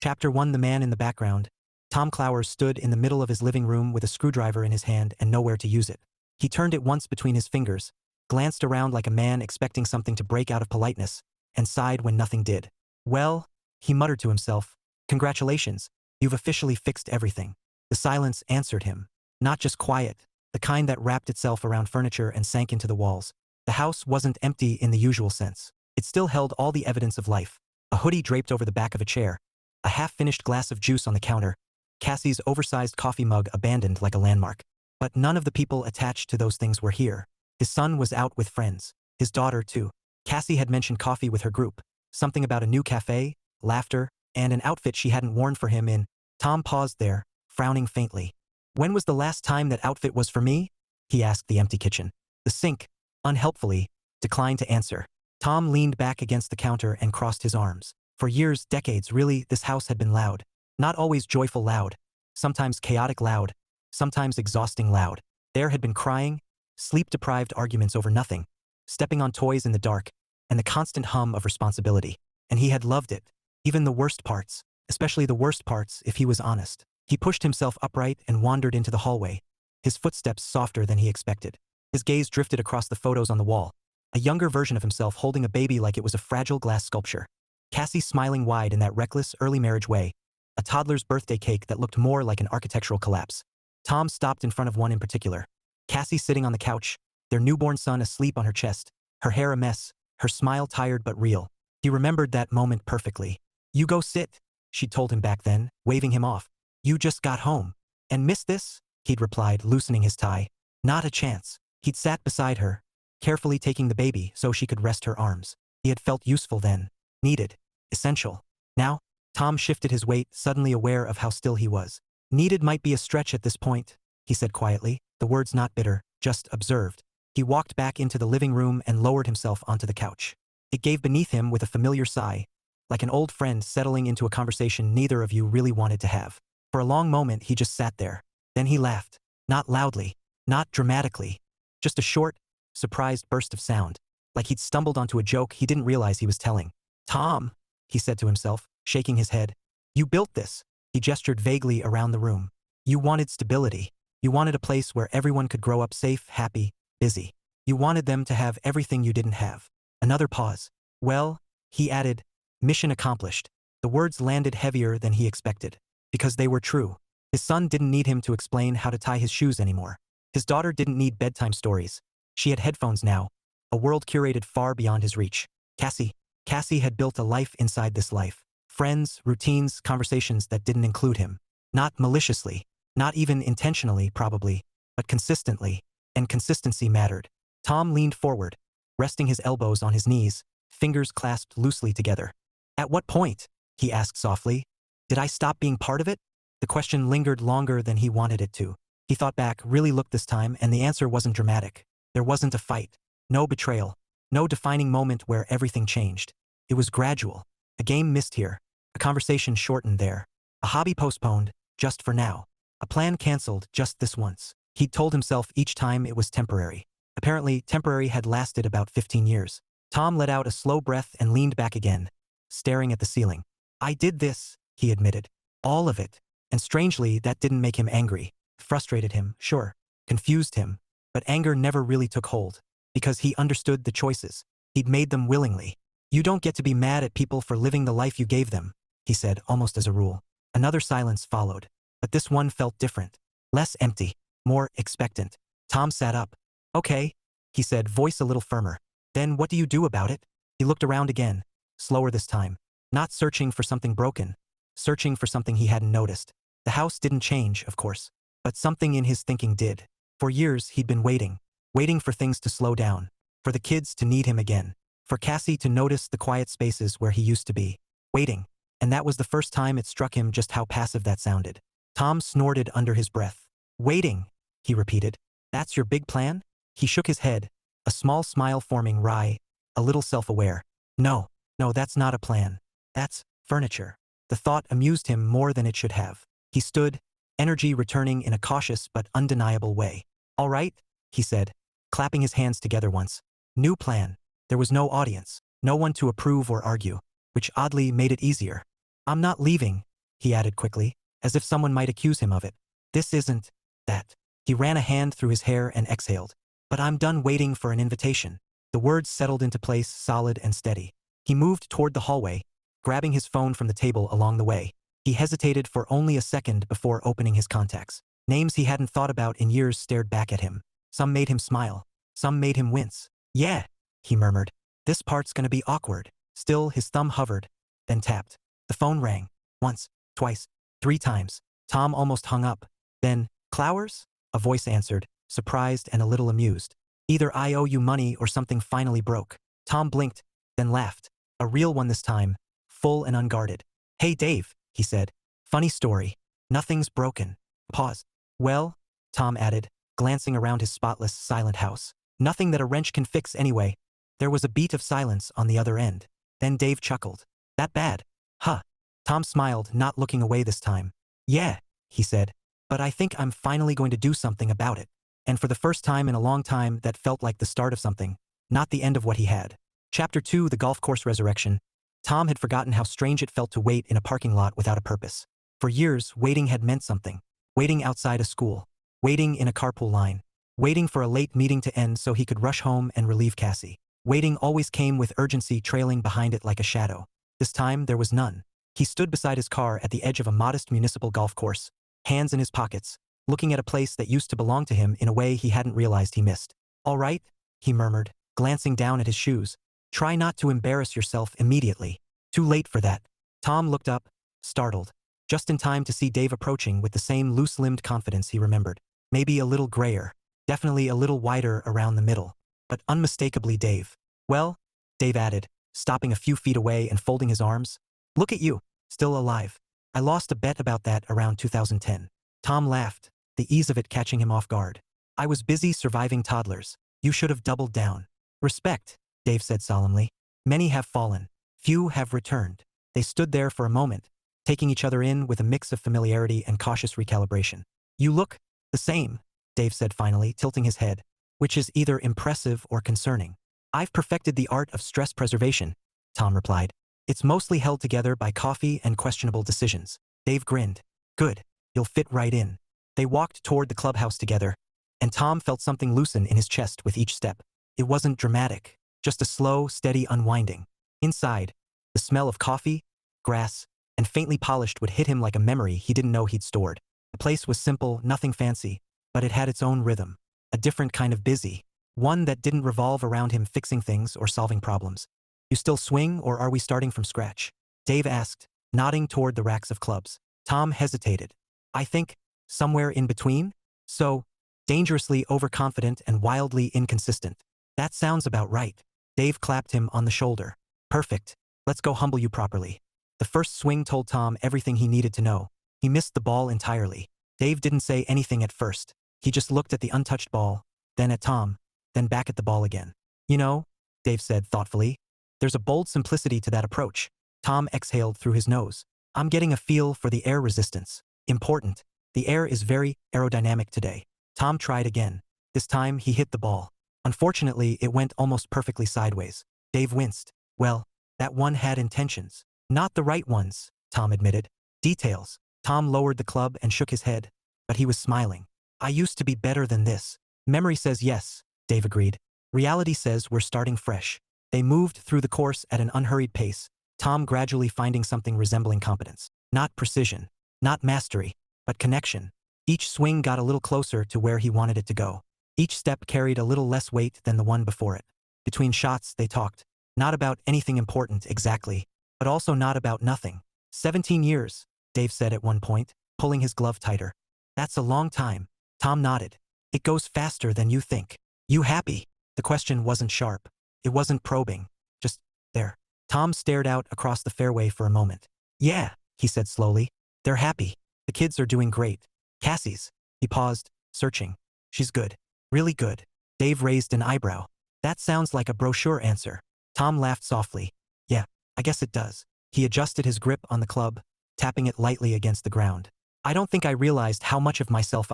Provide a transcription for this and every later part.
Chapter 1. The Man in the Background. Tom Clowers stood in the middle of his living room with a screwdriver in his hand and nowhere to use it. He turned it once between his fingers, glanced around like a man expecting something to break out of politeness, and sighed when nothing did. Well, he muttered to himself, congratulations, you've officially fixed everything. The silence answered him. Not just quiet, the kind that wrapped itself around furniture and sank into the walls. The house wasn't empty in the usual sense. It still held all the evidence of life. A hoodie draped over the back of a chair, a half-finished glass of juice on the counter, Cassie's oversized coffee mug abandoned like a landmark. But none of the people attached to those things were here. His son was out with friends. His daughter, too. Cassie had mentioned coffee with her group, something about a new cafe, laughter, and an outfit she hadn't worn for him in. Tom paused there, frowning faintly. When was the last time that outfit was for me? He asked the empty kitchen. The sink, unhelpfully, declined to answer. Tom leaned back against the counter and crossed his arms. For years, decades, really, this house had been loud. Not always joyful loud. Sometimes chaotic loud. Sometimes exhausting loud. There had been crying, sleep-deprived arguments over nothing, stepping on toys in the dark, and the constant hum of responsibility. And he had loved it. Even the worst parts. Especially the worst parts, if he was honest. He pushed himself upright and wandered into the hallway, his footsteps softer than he expected. His gaze drifted across the photos on the wall. A younger version of himself holding a baby like it was a fragile glass sculpture. Cassie smiling wide in that reckless early marriage way. A toddler's birthday cake that looked more like an architectural collapse. Tom stopped in front of one in particular. Cassie sitting on the couch, their newborn son asleep on her chest, her hair a mess, her smile tired but real. He remembered that moment perfectly. You go sit, she'd told him back then, waving him off. You just got home. And missed this? He'd replied, loosening his tie. Not a chance. He'd sat beside her, carefully taking the baby so she could rest her arms. He had felt useful then. Needed. Essential. Now, Tom shifted his weight, suddenly aware of how still he was. Needed might be a stretch at this point, he said quietly, the words not bitter, just observed. He walked back into the living room and lowered himself onto the couch. It gave beneath him with a familiar sigh, like an old friend settling into a conversation neither of you really wanted to have. For a long moment he just sat there. Then he laughed. Not loudly. Not dramatically. Just a short, surprised burst of sound. Like he'd stumbled onto a joke he didn't realize he was telling. Tom, he said to himself, shaking his head. You built this. He gestured vaguely around the room. You wanted stability. You wanted a place where everyone could grow up safe, happy, busy. You wanted them to have everything you didn't have. Another pause. Well, he added, mission accomplished. The words landed heavier than he expected. Because they were true. His son didn't need him to explain how to tie his shoes anymore. His daughter didn't need bedtime stories. She had headphones now. A world curated far beyond his reach. Cassie had built a life inside this life. Friends, routines, conversations that didn't include him. Not maliciously. Not even intentionally, probably. But consistently. And consistency mattered. Tom leaned forward, resting his elbows on his knees, fingers clasped loosely together. At what point? He asked softly. Did I stop being part of it? The question lingered longer than he wanted it to. He thought back, really looked this time, and the answer wasn't dramatic. There wasn't a fight. No betrayal. No defining moment where everything changed. It was gradual. A game missed here. A conversation shortened there. A hobby postponed, just for now. A plan canceled, just this once. He'd told himself each time it was temporary. Apparently, temporary had lasted about 15 years. Tom let out a slow breath and leaned back again, staring at the ceiling. I did this, he admitted. All of it. And strangely, that didn't make him angry. Frustrated him, sure. Confused him. But anger never really took hold. Because he understood the choices. He'd made them willingly. You don't get to be mad at people for living the life you gave them, he said, almost as a rule. Another silence followed. But this one felt different. Less empty. More expectant. Tom sat up. Okay, he said, voice a little firmer. Then what do you do about it? He looked around again. Slower this time. Not searching for something broken. Searching for something he hadn't noticed. The house didn't change, of course. But something in his thinking did. For years he'd been waiting. Waiting for things to slow down. For the kids to need him again. For Cassie to notice the quiet spaces where he used to be. Waiting. And that was the first time it struck him just how passive that sounded. Tom snorted under his breath. Waiting, he repeated. That's your big plan? He shook his head, a small smile forming wry, a little self-aware. No, that's not a plan. That's furniture. The thought amused him more than it should have. He stood, energy returning in a cautious but undeniable way. All right, he said, clapping his hands together once. New plan. There was no audience, no one to approve or argue, which oddly made it easier. I'm not leaving, he added quickly, as if someone might accuse him of it. This isn't that. He ran a hand through his hair and exhaled. But I'm done waiting for an invitation. The words settled into place, solid and steady. He moved toward the hallway, grabbing his phone from the table along the way. He hesitated for only a second before opening his contacts. Names he hadn't thought about in years stared back at him. Some made him smile. Some made him wince. Yeah, he murmured. This part's gonna be awkward. Still, his thumb hovered, then tapped. The phone rang. Once, twice, 3 times. Tom almost hung up. Then, Clowers? A voice answered, surprised and a little amused. Either I owe you money or something finally broke. Tom blinked, then laughed. A real one this time, full and unguarded. Hey Dave, he said. Funny story. Nothing's broken. Pause. Well, Tom added, glancing around his spotless, silent house. Nothing that a wrench can fix anyway. There was a beat of silence on the other end. Then Dave chuckled. That bad? Huh. Tom smiled, not looking away this time. Yeah, he said. But I think I'm finally going to do something about it. And for the first time in a long time, that felt like the start of something, not the end of what he had. Chapter 2, The Golf Course Resurrection. Tom had forgotten how strange it felt to wait in a parking lot without a purpose. For years, waiting had meant something. Waiting outside a school. Waiting in a carpool line. Waiting for a late meeting to end so he could rush home and relieve Cassie. Waiting always came with urgency trailing behind it like a shadow. This time, there was none. He stood beside his car at the edge of a modest municipal golf course, hands in his pockets, looking at a place that used to belong to him in a way he hadn't realized he missed. All right, he murmured, glancing down at his shoes. Try not to embarrass yourself immediately. Too late for that. Tom looked up, startled, just in time to see Dave approaching with the same loose-limbed confidence he remembered. Maybe a little grayer, definitely a little wider around the middle, but unmistakably Dave. Well, Dave added, stopping a few feet away and folding his arms. Look at you, still alive. I lost a bet about that around 2010. Tom laughed, the ease of it catching him off guard. I was busy surviving toddlers. You should have doubled down. Respect, Dave said solemnly. Many have fallen. Few have returned. They stood there for a moment, taking each other in with a mix of familiarity and cautious recalibration. You look the same, Dave said finally, tilting his head, which is either impressive or concerning. I've perfected the art of stress preservation, Tom replied. It's mostly held together by coffee and questionable decisions. Dave grinned. Good. You'll fit right in. They walked toward the clubhouse together, and Tom felt something loosen in his chest with each step. It wasn't dramatic, just a slow, steady unwinding. Inside, the smell of coffee, grass, and faintly polished would hit him like a memory he didn't know he'd stored. The place was simple, nothing fancy, but it had its own rhythm. A different kind of busy. One that didn't revolve around him fixing things or solving problems. You still swing, or are we starting from scratch? Dave asked, nodding toward the racks of clubs. Tom hesitated. I think, somewhere in between? So, dangerously overconfident and wildly inconsistent. That sounds about right. Dave clapped him on the shoulder. Perfect. Let's go humble you properly. The first swing told Tom everything he needed to know. He missed the ball entirely. Dave didn't say anything at first. He just looked at the untouched ball, then at Tom, then back at the ball again. You know, Dave said thoughtfully, there's a bold simplicity to that approach. Tom exhaled through his nose. I'm getting a feel for the air resistance. Important. The air is very aerodynamic today. Tom tried again. This time he hit the ball. Unfortunately, it went almost perfectly sideways. Dave winced. Well, that one had intentions. Not the right ones, Tom admitted. Details. Tom lowered the club and shook his head, but he was smiling. I used to be better than this. Memory says yes, Dave agreed. Reality says we're starting fresh. They moved through the course at an unhurried pace, Tom gradually finding something resembling competence. Not precision, not mastery, but connection. Each swing got a little closer to where he wanted it to go. Each step carried a little less weight than the one before it. Between shots, they talked. Not about anything important exactly, but also not about nothing. 17 years, Dave said at one point, pulling his glove tighter. That's a long time. Tom nodded. It goes faster than you think. You happy? The question wasn't sharp. It wasn't probing. Just there. Tom stared out across the fairway for a moment. Yeah, he said slowly. They're happy. The kids are doing great. Cassie's. He paused, searching. She's good. Really good. Dave raised an eyebrow. That sounds like a brochure answer. Tom laughed softly. Yeah, I guess it does. He adjusted his grip on the club, tapping it lightly against the ground. I don't think I realized how much of myself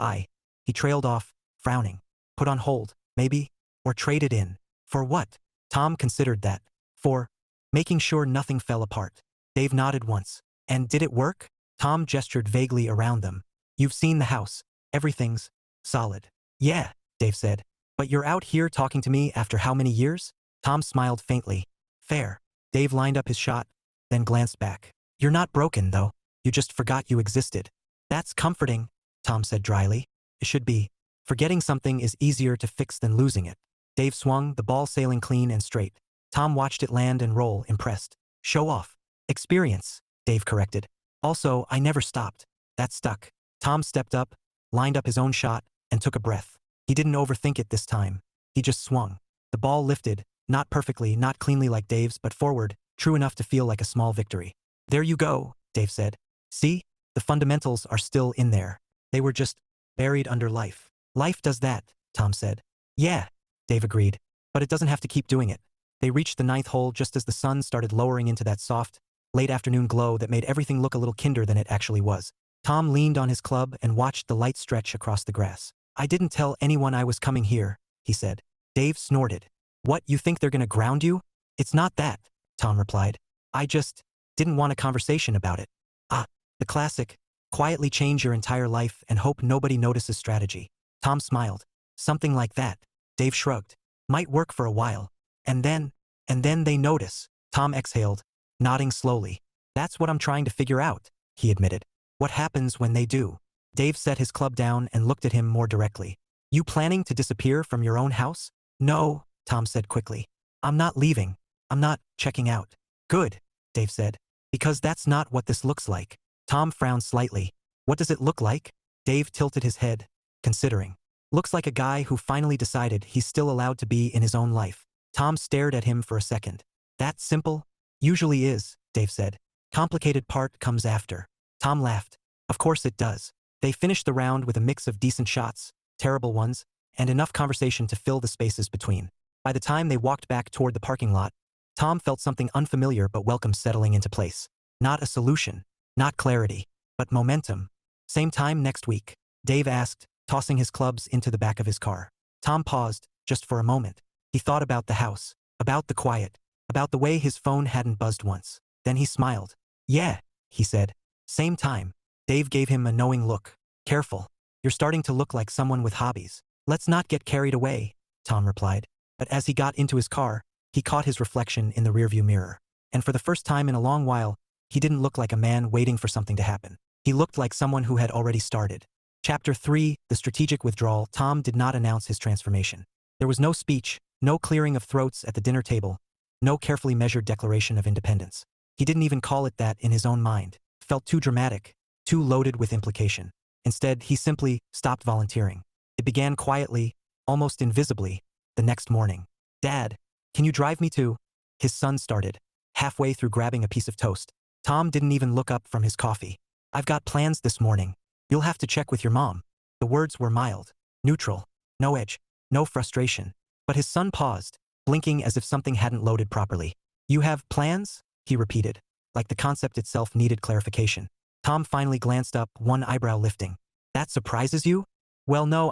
He trailed off, frowning. Put on hold, maybe? Or traded in. For what? Tom considered that. For making sure nothing fell apart. Dave nodded once. And did it work? Tom gestured vaguely around them. You've seen the house. Everything's solid. Yeah, Dave said. But you're out here talking to me after how many years? Tom smiled faintly. Fair. Dave lined up his shot, then glanced back. You're not broken, though. You just forgot you existed. That's comforting, Tom said dryly. It should be. Forgetting something is easier to fix than losing it. Dave swung, the ball sailing clean and straight. Tom watched it land and roll, impressed. Show off. Experience, Dave corrected. Also, I never stopped. That stuck. Tom stepped up, lined up his own shot, and took a breath. He didn't overthink it this time. He just swung. The ball lifted, not perfectly, not cleanly like Dave's, but forward, true enough to feel like a small victory. There you go, Dave said. See? The fundamentals are still in there. They were just buried under life. Life does that, Tom said. Yeah, Dave agreed. But it doesn't have to keep doing it. They reached the 9th hole just as the sun started lowering into that soft, late afternoon glow that made everything look a little kinder than it actually was. Tom leaned on his club and watched the light stretch across the grass. I didn't tell anyone I was coming here, he said. Dave snorted. What, you think they're gonna ground you? It's not that, Tom replied. I just didn't want a conversation about it. Ah, the classic, quietly change your entire life and hope nobody notices strategy. Tom smiled. Something like that. Dave shrugged. Might work for a while. And then they notice. Tom exhaled, nodding slowly. That's what I'm trying to figure out, he admitted. What happens when they do? Dave set his club down and looked at him more directly. You planning to disappear from your own house? No, Tom said quickly. I'm not leaving. I'm not checking out. Good, Dave said. Because that's not what this looks like. Tom frowned slightly. What does it look like? Dave tilted his head, considering. Looks like a guy who finally decided he's still allowed to be in his own life. Tom stared at him for a second. That simple? Usually is, Dave said. Complicated part comes after. Tom laughed. Of course it does. They finished the round with a mix of decent shots, terrible ones, and enough conversation to fill the spaces between. By the time they walked back toward the parking lot, Tom felt something unfamiliar but welcome settling into place. Not a solution, not clarity, but momentum. Same time next week, Dave asked, tossing his clubs into the back of his car. Tom paused, just for a moment. He thought about the house, about the quiet, about the way his phone hadn't buzzed once. Then he smiled. Yeah, he said. Same time. Dave gave him a knowing look. Careful. You're starting to look like someone with hobbies. Let's not get carried away, Tom replied. But as he got into his car, he caught his reflection in the rearview mirror. And for the first time in a long while, he didn't look like a man waiting for something to happen. He looked like someone who had already started. Chapter 3, The Strategic Withdrawal. Tom did not announce his transformation. There was no speech, no clearing of throats at the dinner table, no carefully measured declaration of independence. He didn't even call it that in his own mind. It felt too dramatic, too loaded with implication. Instead, he simply stopped volunteering. It began quietly, almost invisibly, the next morning. Dad, can you drive me to? His son started, halfway through grabbing a piece of toast. Tom didn't even look up from his coffee. I've got plans this morning. You'll have to check with your mom. The words were mild, neutral, no edge, no frustration. But his son paused, blinking as if something hadn't loaded properly. You have plans? He repeated, like the concept itself needed clarification. Tom finally glanced up, one eyebrow lifting. That surprises you? Well, no,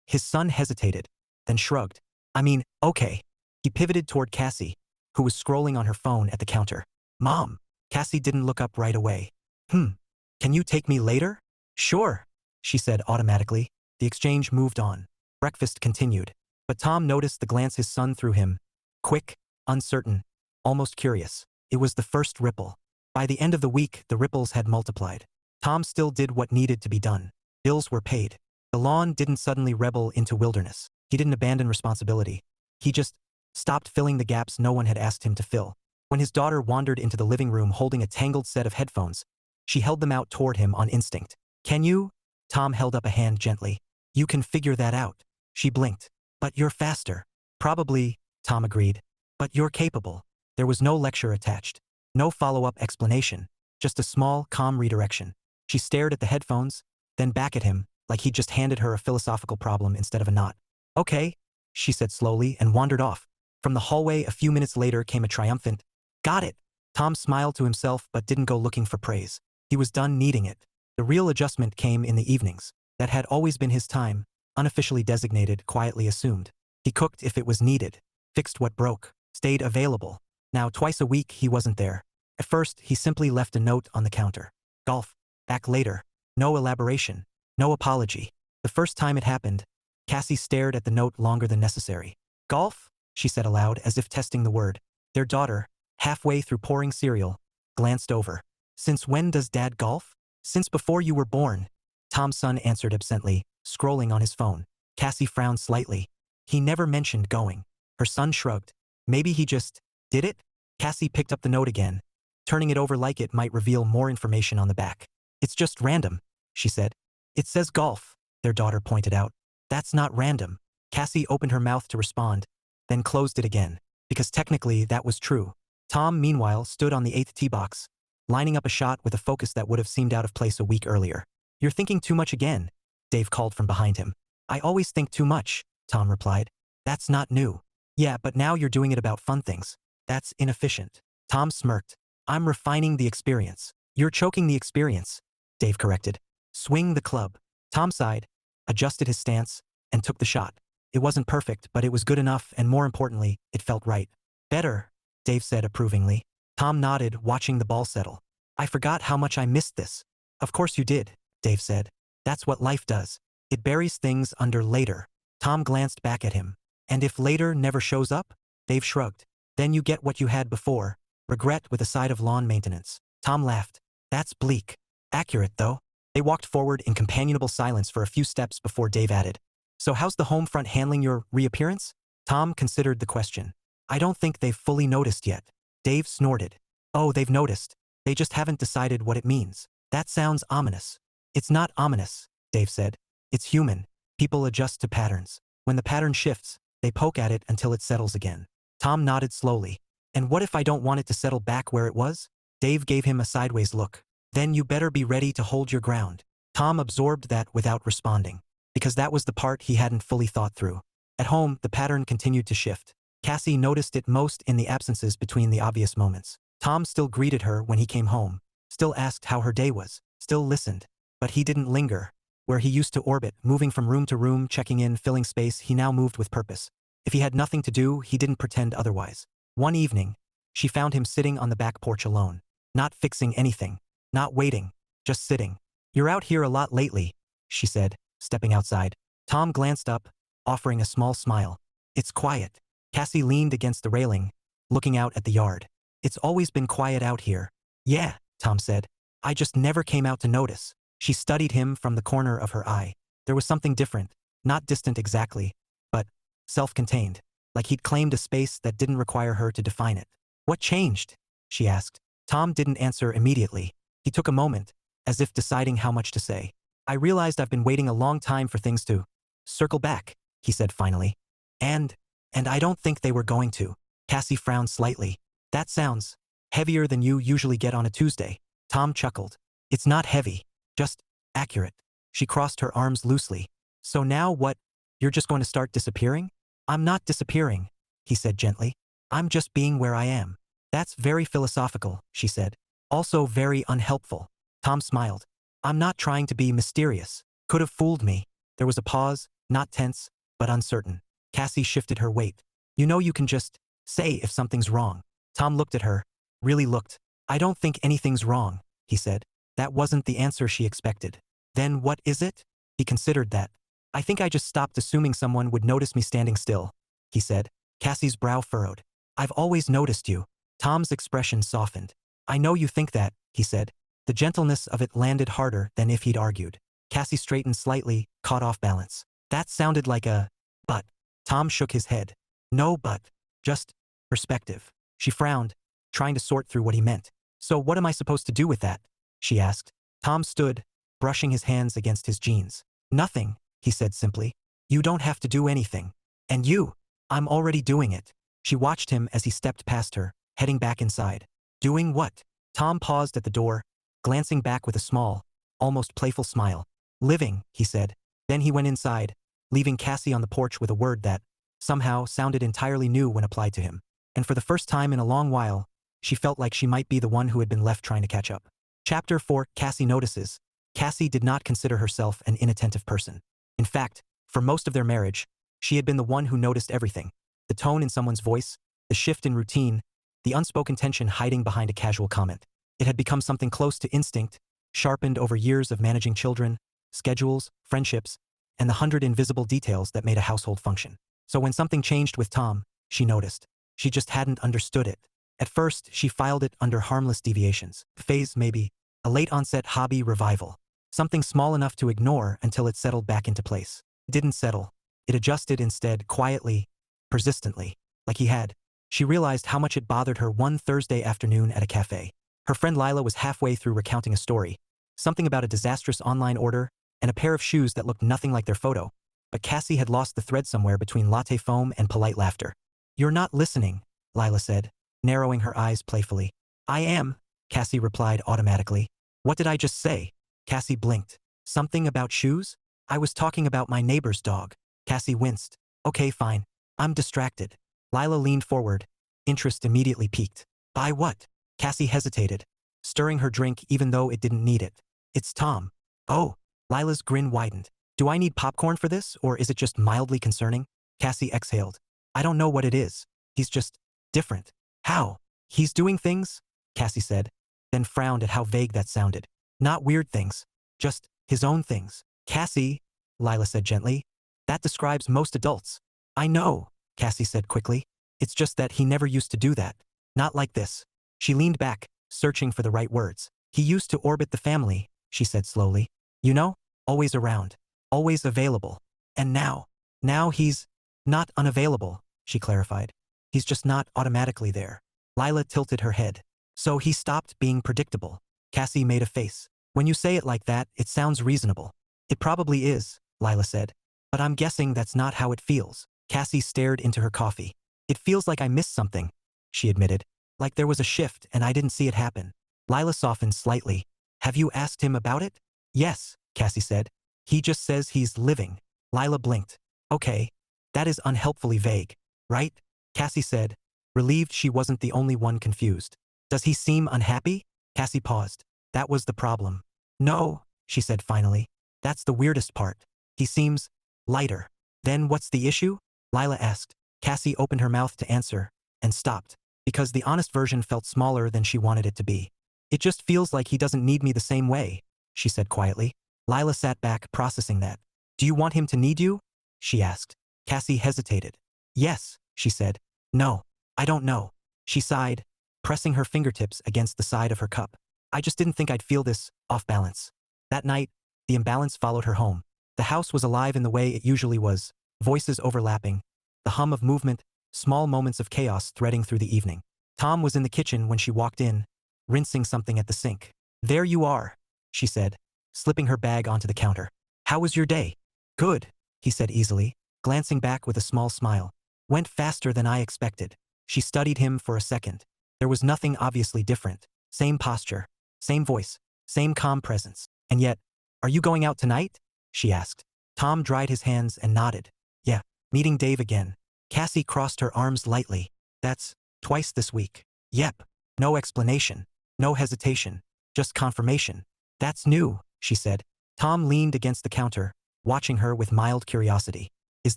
His son hesitated, then shrugged. I mean, okay. He pivoted toward Cassie, who was scrolling on her phone at the counter. Mom. Cassie didn't look up right away. Can you take me later? Sure, she said automatically. The exchange moved on. Breakfast continued. But Tom noticed the glance his son threw him. Quick, uncertain, almost curious. It was the first ripple. By the end of the week, the ripples had multiplied. Tom still did what needed to be done. Bills were paid. The lawn didn't suddenly rebel into wilderness. He didn't abandon responsibility. He just stopped filling the gaps no one had asked him to fill. When his daughter wandered into the living room holding a tangled set of headphones, she held them out toward him on instinct. Can you? Tom held up a hand gently. You can figure that out. She blinked. But you're faster. Probably, Tom agreed. But you're capable. There was no lecture attached. No follow-up explanation. Just a small, calm redirection. She stared at the headphones, then back at him, like he'd just handed her a philosophical problem instead of a knot. Okay, she said slowly and wandered off. From the hallway a few minutes later came a triumphant, got it. Tom smiled to himself but didn't go looking for praise. He was done needing it. The real adjustment came in the evenings. That had always been his time, unofficially designated, quietly assumed. He cooked if it was needed, fixed what broke, stayed available. Now twice a week he wasn't there. At first, he simply left a note on the counter. Golf. Back later. No elaboration. No apology. The first time it happened, Cassie stared at the note longer than necessary. Golf? She said aloud, as if testing the word. Their daughter, halfway through pouring cereal, glanced over. Since when does Dad golf? Since before you were born. Tom's son answered absently, scrolling on his phone. Cassie frowned slightly. He never mentioned going. Her son shrugged. Maybe he just did it? Cassie picked up the note again, turning it over like it might reveal more information on the back. It's just random, she said. It says golf, their daughter pointed out. That's not random. Cassie opened her mouth to respond, then closed it again, because technically that was true. Tom, meanwhile, stood on the 8th tee box, lining up a shot with a focus that would have seemed out of place a week earlier. You're thinking too much again, Dave called from behind him. I always think too much, Tom replied. That's not new. Yeah, but now you're doing it about fun things. That's inefficient. Tom smirked. I'm refining the experience. You're choking the experience, Dave corrected. Swing the club. Tom sighed, adjusted his stance, and took the shot. It wasn't perfect, but it was good enough, and more importantly, it felt right. Better, Dave said approvingly. Tom nodded, watching the ball settle. I forgot how much I missed this. Of course you did, Dave said. That's what life does. It buries things under later. Tom glanced back at him. And if later never shows up? Dave shrugged. Then you get what you had before. Regret with a side of lawn maintenance. Tom laughed. That's bleak. Accurate, though. They walked forward in companionable silence for a few steps before Dave added. So how's the home front handling your reappearance? Tom considered the question. I don't think they've fully noticed yet. Dave snorted. Oh, they've noticed. They just haven't decided what it means. That sounds ominous. It's not ominous, Dave said. It's human. People adjust to patterns. When the pattern shifts, they poke at it until it settles again. Tom nodded slowly. And what if I don't want it to settle back where it was? Dave gave him a sideways look. Then you better be ready to hold your ground. Tom absorbed that without responding, because that was the part he hadn't fully thought through. At home, the pattern continued to shift. Cassie noticed it most in the absences between the obvious moments. Tom still greeted her when he came home, still asked how her day was, still listened. But he didn't linger. Where he used to orbit, moving from room to room, checking in, filling space, he now moved with purpose. If he had nothing to do, he didn't pretend otherwise. One evening, she found him sitting on the back porch alone. Not fixing anything. Not waiting. Just sitting. You're out here a lot lately, she said, stepping outside. Tom glanced up, offering a small smile. It's quiet. Cassie leaned against the railing, looking out at the yard. It's always been quiet out here. Yeah, Tom said. I just never came out to notice. She studied him from the corner of her eye. There was something different, not distant exactly, but self-contained, like he'd claimed a space that didn't require her to define it. What changed? She asked. Tom didn't answer immediately. He took a moment, as if deciding how much to say. I realized I've been waiting a long time for things to circle back, he said finally. And I don't think they were going to. Cassie frowned slightly. That sounds heavier than you usually get on a Tuesday. Tom chuckled. It's not heavy, just accurate. She crossed her arms loosely. So now what? You're just going to start disappearing? I'm not disappearing, he said gently. I'm just being where I am. That's very philosophical, she said. Also very unhelpful. Tom smiled. I'm not trying to be mysterious. Could have fooled me. There was a pause, not tense, but uncertain. Cassie shifted her weight. You know you can just say if something's wrong. Tom looked at her, really looked. I don't think anything's wrong, he said. That wasn't the answer she expected. Then what is it? He considered that. I think I just stopped assuming someone would notice me standing still, he said. Cassie's brow furrowed. I've always noticed you. Tom's expression softened. I know you think that, he said. The gentleness of it landed harder than if he'd argued. Cassie straightened slightly, caught off balance. That sounded like a but. Tom shook his head. No but. Just perspective. She frowned, trying to sort through what he meant. So what am I supposed to do with that? She asked. Tom stood, brushing his hands against his jeans. Nothing, he said simply. You don't have to do anything. And you? I'm already doing it. She watched him as he stepped past her, heading back inside. Doing what? Tom paused at the door, glancing back with a small, almost playful smile. Living, he said. Then he went inside, leaving Cassie on the porch with a word that, somehow, sounded entirely new when applied to him. And for the first time in a long while, she felt like she might be the one who had been left trying to catch up. Chapter 4, Cassie Notices. Cassie did not consider herself an inattentive person. In fact, for most of their marriage, she had been the one who noticed everything. The tone in someone's voice, the shift in routine, the unspoken tension hiding behind a casual comment. It had become something close to instinct, sharpened over years of managing children, schedules, friendships, and the 100 invisible details that made a household function. So when something changed with Tom, she noticed. She just hadn't understood it. At first, she filed it under harmless deviations. Phase maybe. A late-onset hobby revival. Something small enough to ignore until it settled back into place. It didn't settle. It adjusted instead, quietly, persistently, like he had. She realized how much it bothered her one Thursday afternoon at a cafe. Her friend Lila was halfway through recounting a story. Something about a disastrous online order and a pair of shoes that looked nothing like their photo. But Cassie had lost the thread somewhere between latte foam and polite laughter. "You're not listening," Lila said, narrowing her eyes playfully. "I am," Cassie replied automatically. "What did I just say?" Cassie blinked. "Something about shoes? I was talking about my neighbor's dog." Cassie winced. "Okay, fine. I'm distracted." Lila leaned forward. Interest immediately piqued. "By what?" Cassie hesitated, stirring her drink even though it didn't need it. "It's Tom." "Oh." Lila's grin widened. "Do I need popcorn for this, or is it just mildly concerning?" Cassie exhaled. "I don't know what it is. He's just different." "How?" "He's doing things," Cassie said, then frowned at how vague that sounded. "Not weird things. Just his own things." "Cassie," Lila said gently, "that describes most adults." "I know," Cassie said quickly. "It's just that he never used to do that. Not like this." She leaned back, searching for the right words. "He used to orbit the family," she said slowly. "You know, always around, always available. And now he's not unavailable," she clarified. "He's just not automatically there." Lila tilted her head. "So he stopped being predictable." Cassie made a face. "When you say it like that, it sounds reasonable." "It probably is," Lila said. "But I'm guessing that's not how it feels." Cassie stared into her coffee. "It feels like I missed something," she admitted. "Like there was a shift and I didn't see it happen." Lila softened slightly. "Have you asked him about it?" "Yes," Cassie said. "He just says he's living." Lila blinked. "Okay. That is unhelpfully vague, right?" Cassie said, relieved she wasn't the only one confused. "Does he seem unhappy?" Cassie paused. "That was the problem." "No," she said finally. "That's the weirdest part. He seems lighter." "Then what's the issue?" Lila asked. Cassie opened her mouth to answer, and stopped, because the honest version felt smaller than she wanted it to be. "It just feels like he doesn't need me the same way," she said quietly. Lila sat back, processing that. "Do you want him to need you?" she asked. Cassie hesitated. "Yes," she said. "No, I don't know." She sighed, pressing her fingertips against the side of her cup. "I just didn't think I'd feel this off balance." That night, the imbalance followed her home. The house was alive in the way it usually was, voices overlapping, the hum of movement, small moments of chaos threading through the evening. Tom was in the kitchen when she walked in, rinsing something at the sink. "There you are," she said, slipping her bag onto the counter. "How was your day?" "Good," he said easily, glancing back with a small smile. "Went faster than I expected." She studied him for a second. There was nothing obviously different. Same posture, same voice, same calm presence. "And yet, are you going out tonight?" she asked. Tom dried his hands and nodded. "Yeah, meeting Dave again." Cassie crossed her arms lightly. "That's twice this week." "Yep." No explanation, no hesitation, just confirmation. "That's new," she said. Tom leaned against the counter, watching her with mild curiosity. "Is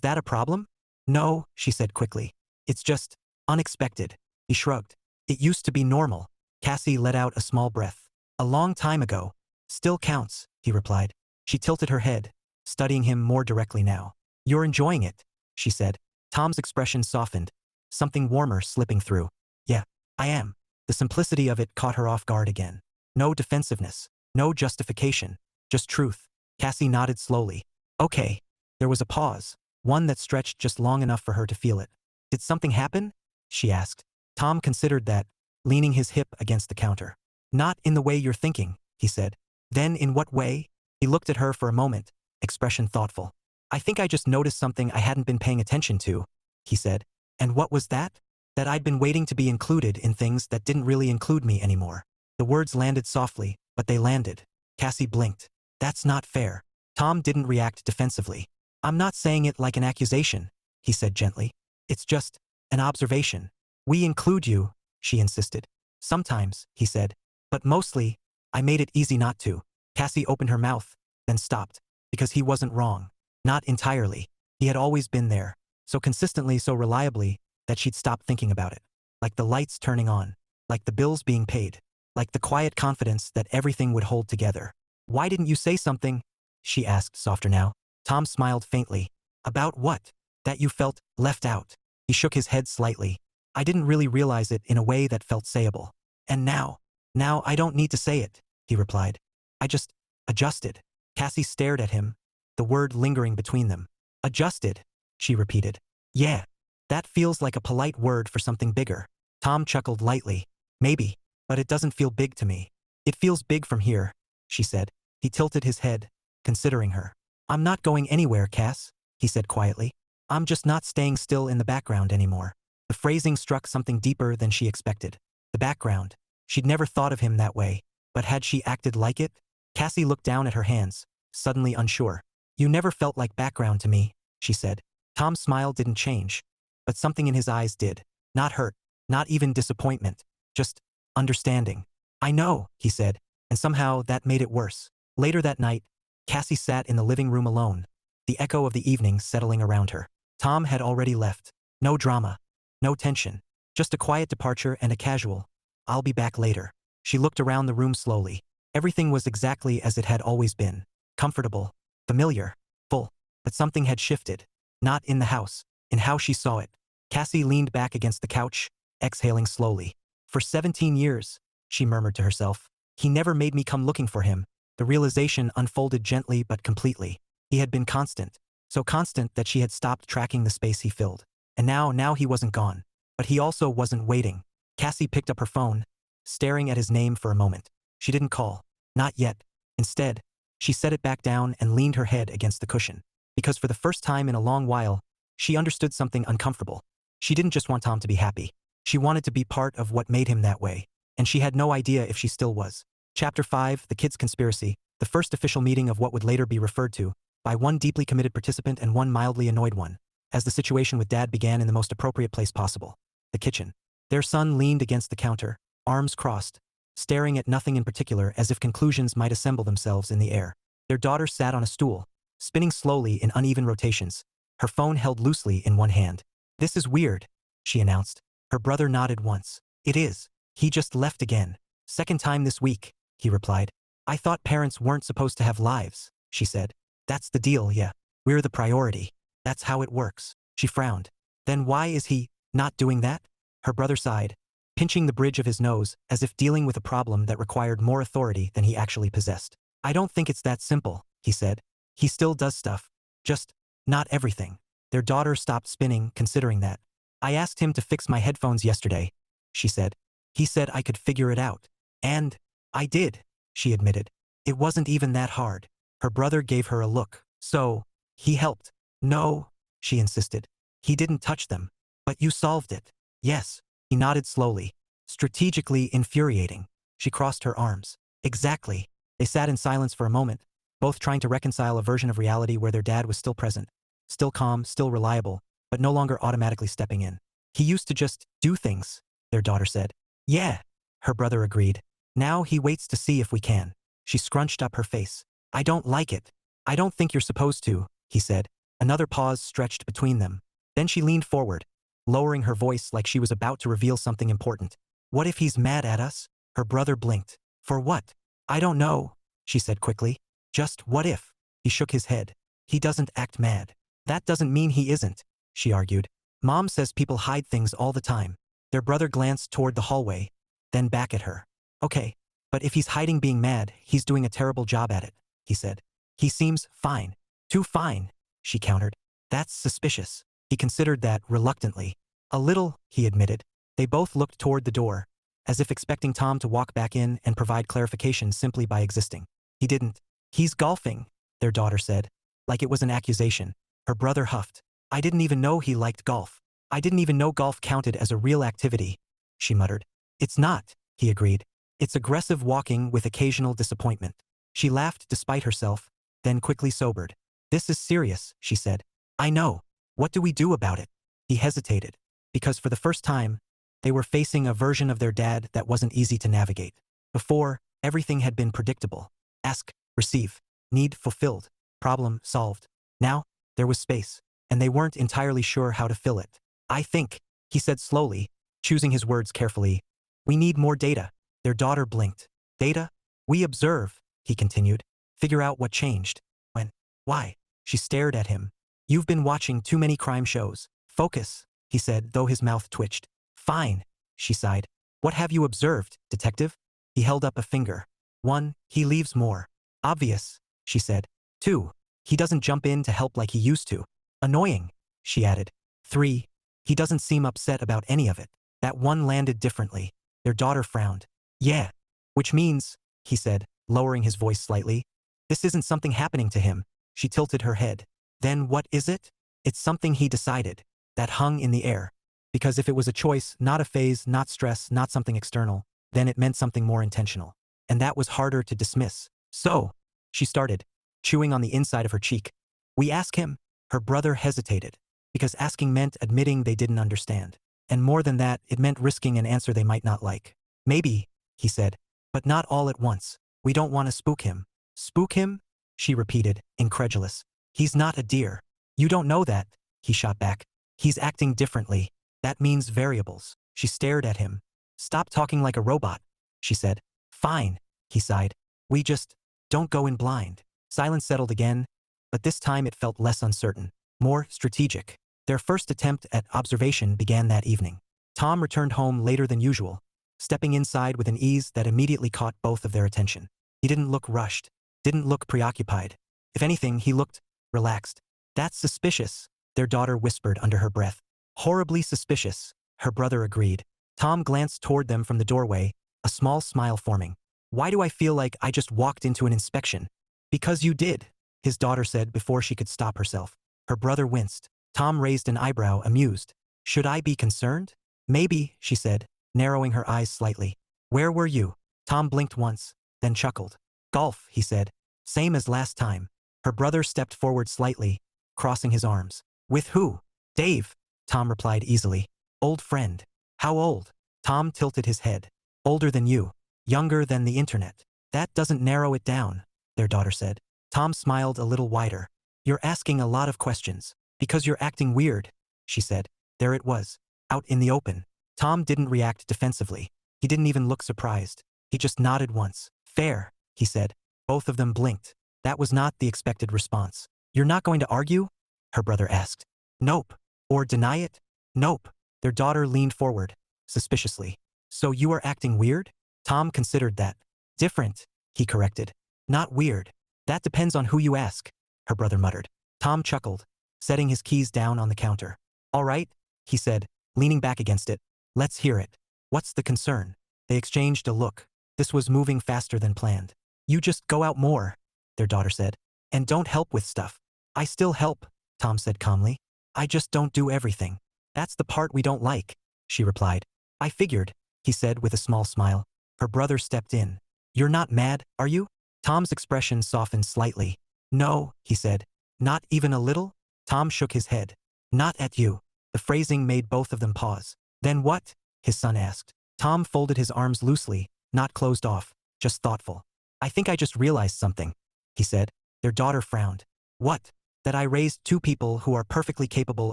that a problem?" "No," she said quickly. "It's just unexpected." He shrugged. "It used to be normal." Cassie let out a small breath. "A long time ago." "Still counts," he replied. She tilted her head, studying him more directly now. "You're enjoying it," she said. Tom's expression softened, something warmer slipping through. "Yeah, I am." The simplicity of it caught her off guard again. No defensiveness, no justification, just truth. Cassie nodded slowly. "Okay." There was a pause, one that stretched just long enough for her to feel it. "Did something happen?" she asked. Tom considered that, leaning his hip against the counter. "Not in the way you're thinking," he said. "Then in what way?" He looked at her for a moment, expression thoughtful. "I think I just noticed something I hadn't been paying attention to," he said. "And what was that?" "That I'd been waiting to be included in things that didn't really include me anymore." The words landed softly, but they landed. Cassie blinked. "That's not fair." Tom didn't react defensively. "I'm not saying it like an accusation," he said gently. "It's just an observation." "We include you," she insisted. "Sometimes," he said. "But mostly, I made it easy not to." Cassie opened her mouth, then stopped, because he wasn't wrong. Not entirely. He had always been there, so consistently, so reliably, that she'd stopped thinking about it. Like the lights turning on, like the bills being paid. like the quiet confidence that everything would hold together. "Why didn't you say something?" she asked, softer now. Tom smiled faintly. "About what? That you felt left out." He shook his head slightly. "I didn't really realize it in a way that felt sayable. And now I don't need to say it," he replied. "I just adjusted." Cassie stared at him, the word lingering between them. "Adjusted," she repeated. "Yeah, that feels like a polite word for something bigger." Tom chuckled lightly. "Maybe, but it doesn't feel big to me." "It feels big from here," she said. He tilted his head, considering her. "I'm not going anywhere, Cass," he said quietly. "I'm just not staying still in the background anymore." The phrasing struck something deeper than she expected. The background. She'd never thought of him that way, but had she acted like it? Cassie looked down at her hands, suddenly unsure. "You never felt like background to me," she said. Tom's smile didn't change, but something in his eyes did. Not hurt, not even disappointment, just understanding. "I know," he said, and somehow that made it worse. Later that night, Cassie sat in the living room alone, the echo of the evening settling around her. Tom had already left. No drama, no tension, just a quiet departure and a casual, "I'll be back later." She looked around the room slowly. Everything was exactly as it had always been. Comfortable, familiar, full, but something had shifted. Not in the house, in how she saw it. Cassie leaned back against the couch, exhaling slowly. "For 17 years, she murmured to herself. "He never made me come looking for him." The realization unfolded gently but completely. He had been constant, so constant that she had stopped tracking the space he filled. And now he wasn't gone. But he also wasn't waiting. Cassie picked up her phone, staring at his name for a moment. She didn't call. Not yet. Instead, she set it back down and leaned her head against the cushion. Because for the first time in a long while, she understood something uncomfortable. She didn't just want Tom to be happy. She wanted to be part of what made him that way. And she had no idea if she still was. Chapter 5, The Kids' Conspiracy, the first official meeting of what would later be referred to by one deeply committed participant and one mildly annoyed one, as the situation with Dad began in the most appropriate place possible, the kitchen. Their son leaned against the counter, arms crossed, staring at nothing in particular as if conclusions might assemble themselves in the air. Their daughter sat on a stool, spinning slowly in uneven rotations, her phone held loosely in one hand. "This is weird," she announced. Her brother nodded once. "It is. He just left again. Second time this week," he replied. "I thought parents weren't supposed to have lives," she said. "That's the deal, yeah. We're the priority. That's how it works." She frowned. "Then why is he not doing that?" Her brother sighed, pinching the bridge of his nose as if dealing with a problem that required more authority than he actually possessed. "I don't think it's that simple," he said. "He still does stuff. Just not everything." Their daughter stopped spinning, considering that. "I asked him to fix my headphones yesterday," she said. "He said I could figure it out. And I did," she admitted. "It wasn't even that hard." Her brother gave her a look. "So, he helped?" "No," she insisted. "He didn't touch them. But you solved it." "Yes." He nodded slowly. "Strategically infuriating." She crossed her arms. "Exactly." They sat in silence for a moment, both trying to reconcile a version of reality where their dad was still present, still calm, still reliable, but no longer automatically stepping in. "He used to just do things," their daughter said. "Yeah," her brother agreed. "Now he waits to see if we can." She scrunched up her face. "I don't like it." "I don't think you're supposed to," he said. Another pause stretched between them. Then she leaned forward, lowering her voice like she was about to reveal something important. "What if he's mad at us?" Her brother blinked. "For what?" "I don't know," she said quickly. "Just what if?" He shook his head. "He doesn't act mad." "That doesn't mean he isn't," she argued. "Mom says people hide things all the time." Their brother glanced toward the hallway, then back at her. "Okay, but if he's hiding being mad, he's doing a terrible job at it," he said. "He seems fine." "Too fine," she countered. "That's suspicious." He considered that reluctantly. "A little," he admitted. They both looked toward the door, as if expecting Tom to walk back in and provide clarification simply by existing. He didn't. "He's golfing," their daughter said, like it was an accusation. Her brother huffed. "I didn't even know he liked golf. I didn't even know golf counted as a real activity," she muttered. "It's not," he agreed. "It's aggressive walking with occasional disappointment." She laughed despite herself, then quickly sobered. "This is serious," she said. "I know. What do we do about it?" He hesitated, because for the first time, they were facing a version of their dad that wasn't easy to navigate. Before, everything had been predictable. Ask, receive, need fulfilled, problem solved. Now, there was space, and they weren't entirely sure how to fill it. "I think," he said slowly, choosing his words carefully, "we need more data." Their daughter blinked. Data? We observe, he continued. Figure out what changed. When? Why? She stared at him. You've been watching too many crime shows. Focus, he said, though his mouth twitched. Fine, she sighed. What have you observed, detective? He held up a finger. 1. He leaves more. Obvious, she said. 2. He doesn't jump in to help like he used to. Annoying, she added. 3. He doesn't seem upset about any of it. That one landed differently. Their daughter frowned. Yeah. Which means, he said, lowering his voice slightly, this isn't something happening to him. She tilted her head. Then what is it? It's something he decided. That hung in the air. Because if it was a choice, not a phase, not stress, not something external, then it meant something more intentional. And that was harder to dismiss. So, she started, chewing on the inside of her cheek. We ask him. Her brother hesitated. Because asking meant admitting they didn't understand. And more than that, it meant risking an answer they might not like. Maybe, he said, but not all at once. We don't want to spook him. Spook him? She repeated, incredulous. He's not a deer. You don't know that, he shot back. He's acting differently. That means variables. She stared at him. Stop talking like a robot, she said. Fine, he sighed. We just don't go in blind. Silence settled again, but this time it felt less uncertain, more strategic. Their first attempt at observation began that evening. Tom returned home later than usual, stepping inside with an ease that immediately caught both of their attention. He didn't look rushed, didn't look preoccupied. If anything, he looked relaxed. That's suspicious, their daughter whispered under her breath. Horribly suspicious, her brother agreed. Tom glanced toward them from the doorway, a small smile forming. Why do I feel like I just walked into an inspection? Because you did, his daughter said before she could stop herself. Her brother winced. Tom raised an eyebrow, amused. Should I be concerned? Maybe, she said, narrowing her eyes slightly. Where were you? Tom blinked once, then chuckled. Golf, he said. Same as last time. Her brother stepped forward slightly, crossing his arms. With who? Dave, Tom replied easily. Old friend. How old? Tom tilted his head. Older than you. Younger than the internet. That doesn't narrow it down, their daughter said. Tom smiled a little wider. You're asking a lot of questions. Because you're acting weird, she said. There it was, out in the open. Tom didn't react defensively. He didn't even look surprised. He just nodded once. Fair, he said. Both of them blinked. That was not the expected response. You're not going to argue? Her brother asked. Nope. Or deny it? Nope. Their daughter leaned forward, suspiciously. So you are acting weird? Tom considered that. Different, he corrected. Not weird. That depends on who you ask, her brother muttered. Tom chuckled, setting his keys down on the counter. All right, he said, leaning back against it. Let's hear it. What's the concern? They exchanged a look. This was moving faster than planned. You just go out more, their daughter said. And don't help with stuff. I still help, Tom said calmly. I just don't do everything. That's the part we don't like, she replied. I figured, he said with a small smile. Her brother stepped in. You're not mad, are you? Tom's expression softened slightly. No, he said. Not even a little? Tom shook his head. Not at you. The phrasing made both of them pause. Then what? His son asked. Tom folded his arms loosely, not closed off, just thoughtful. I think I just realized something, he said. Their daughter frowned. What? That I raised two people who are perfectly capable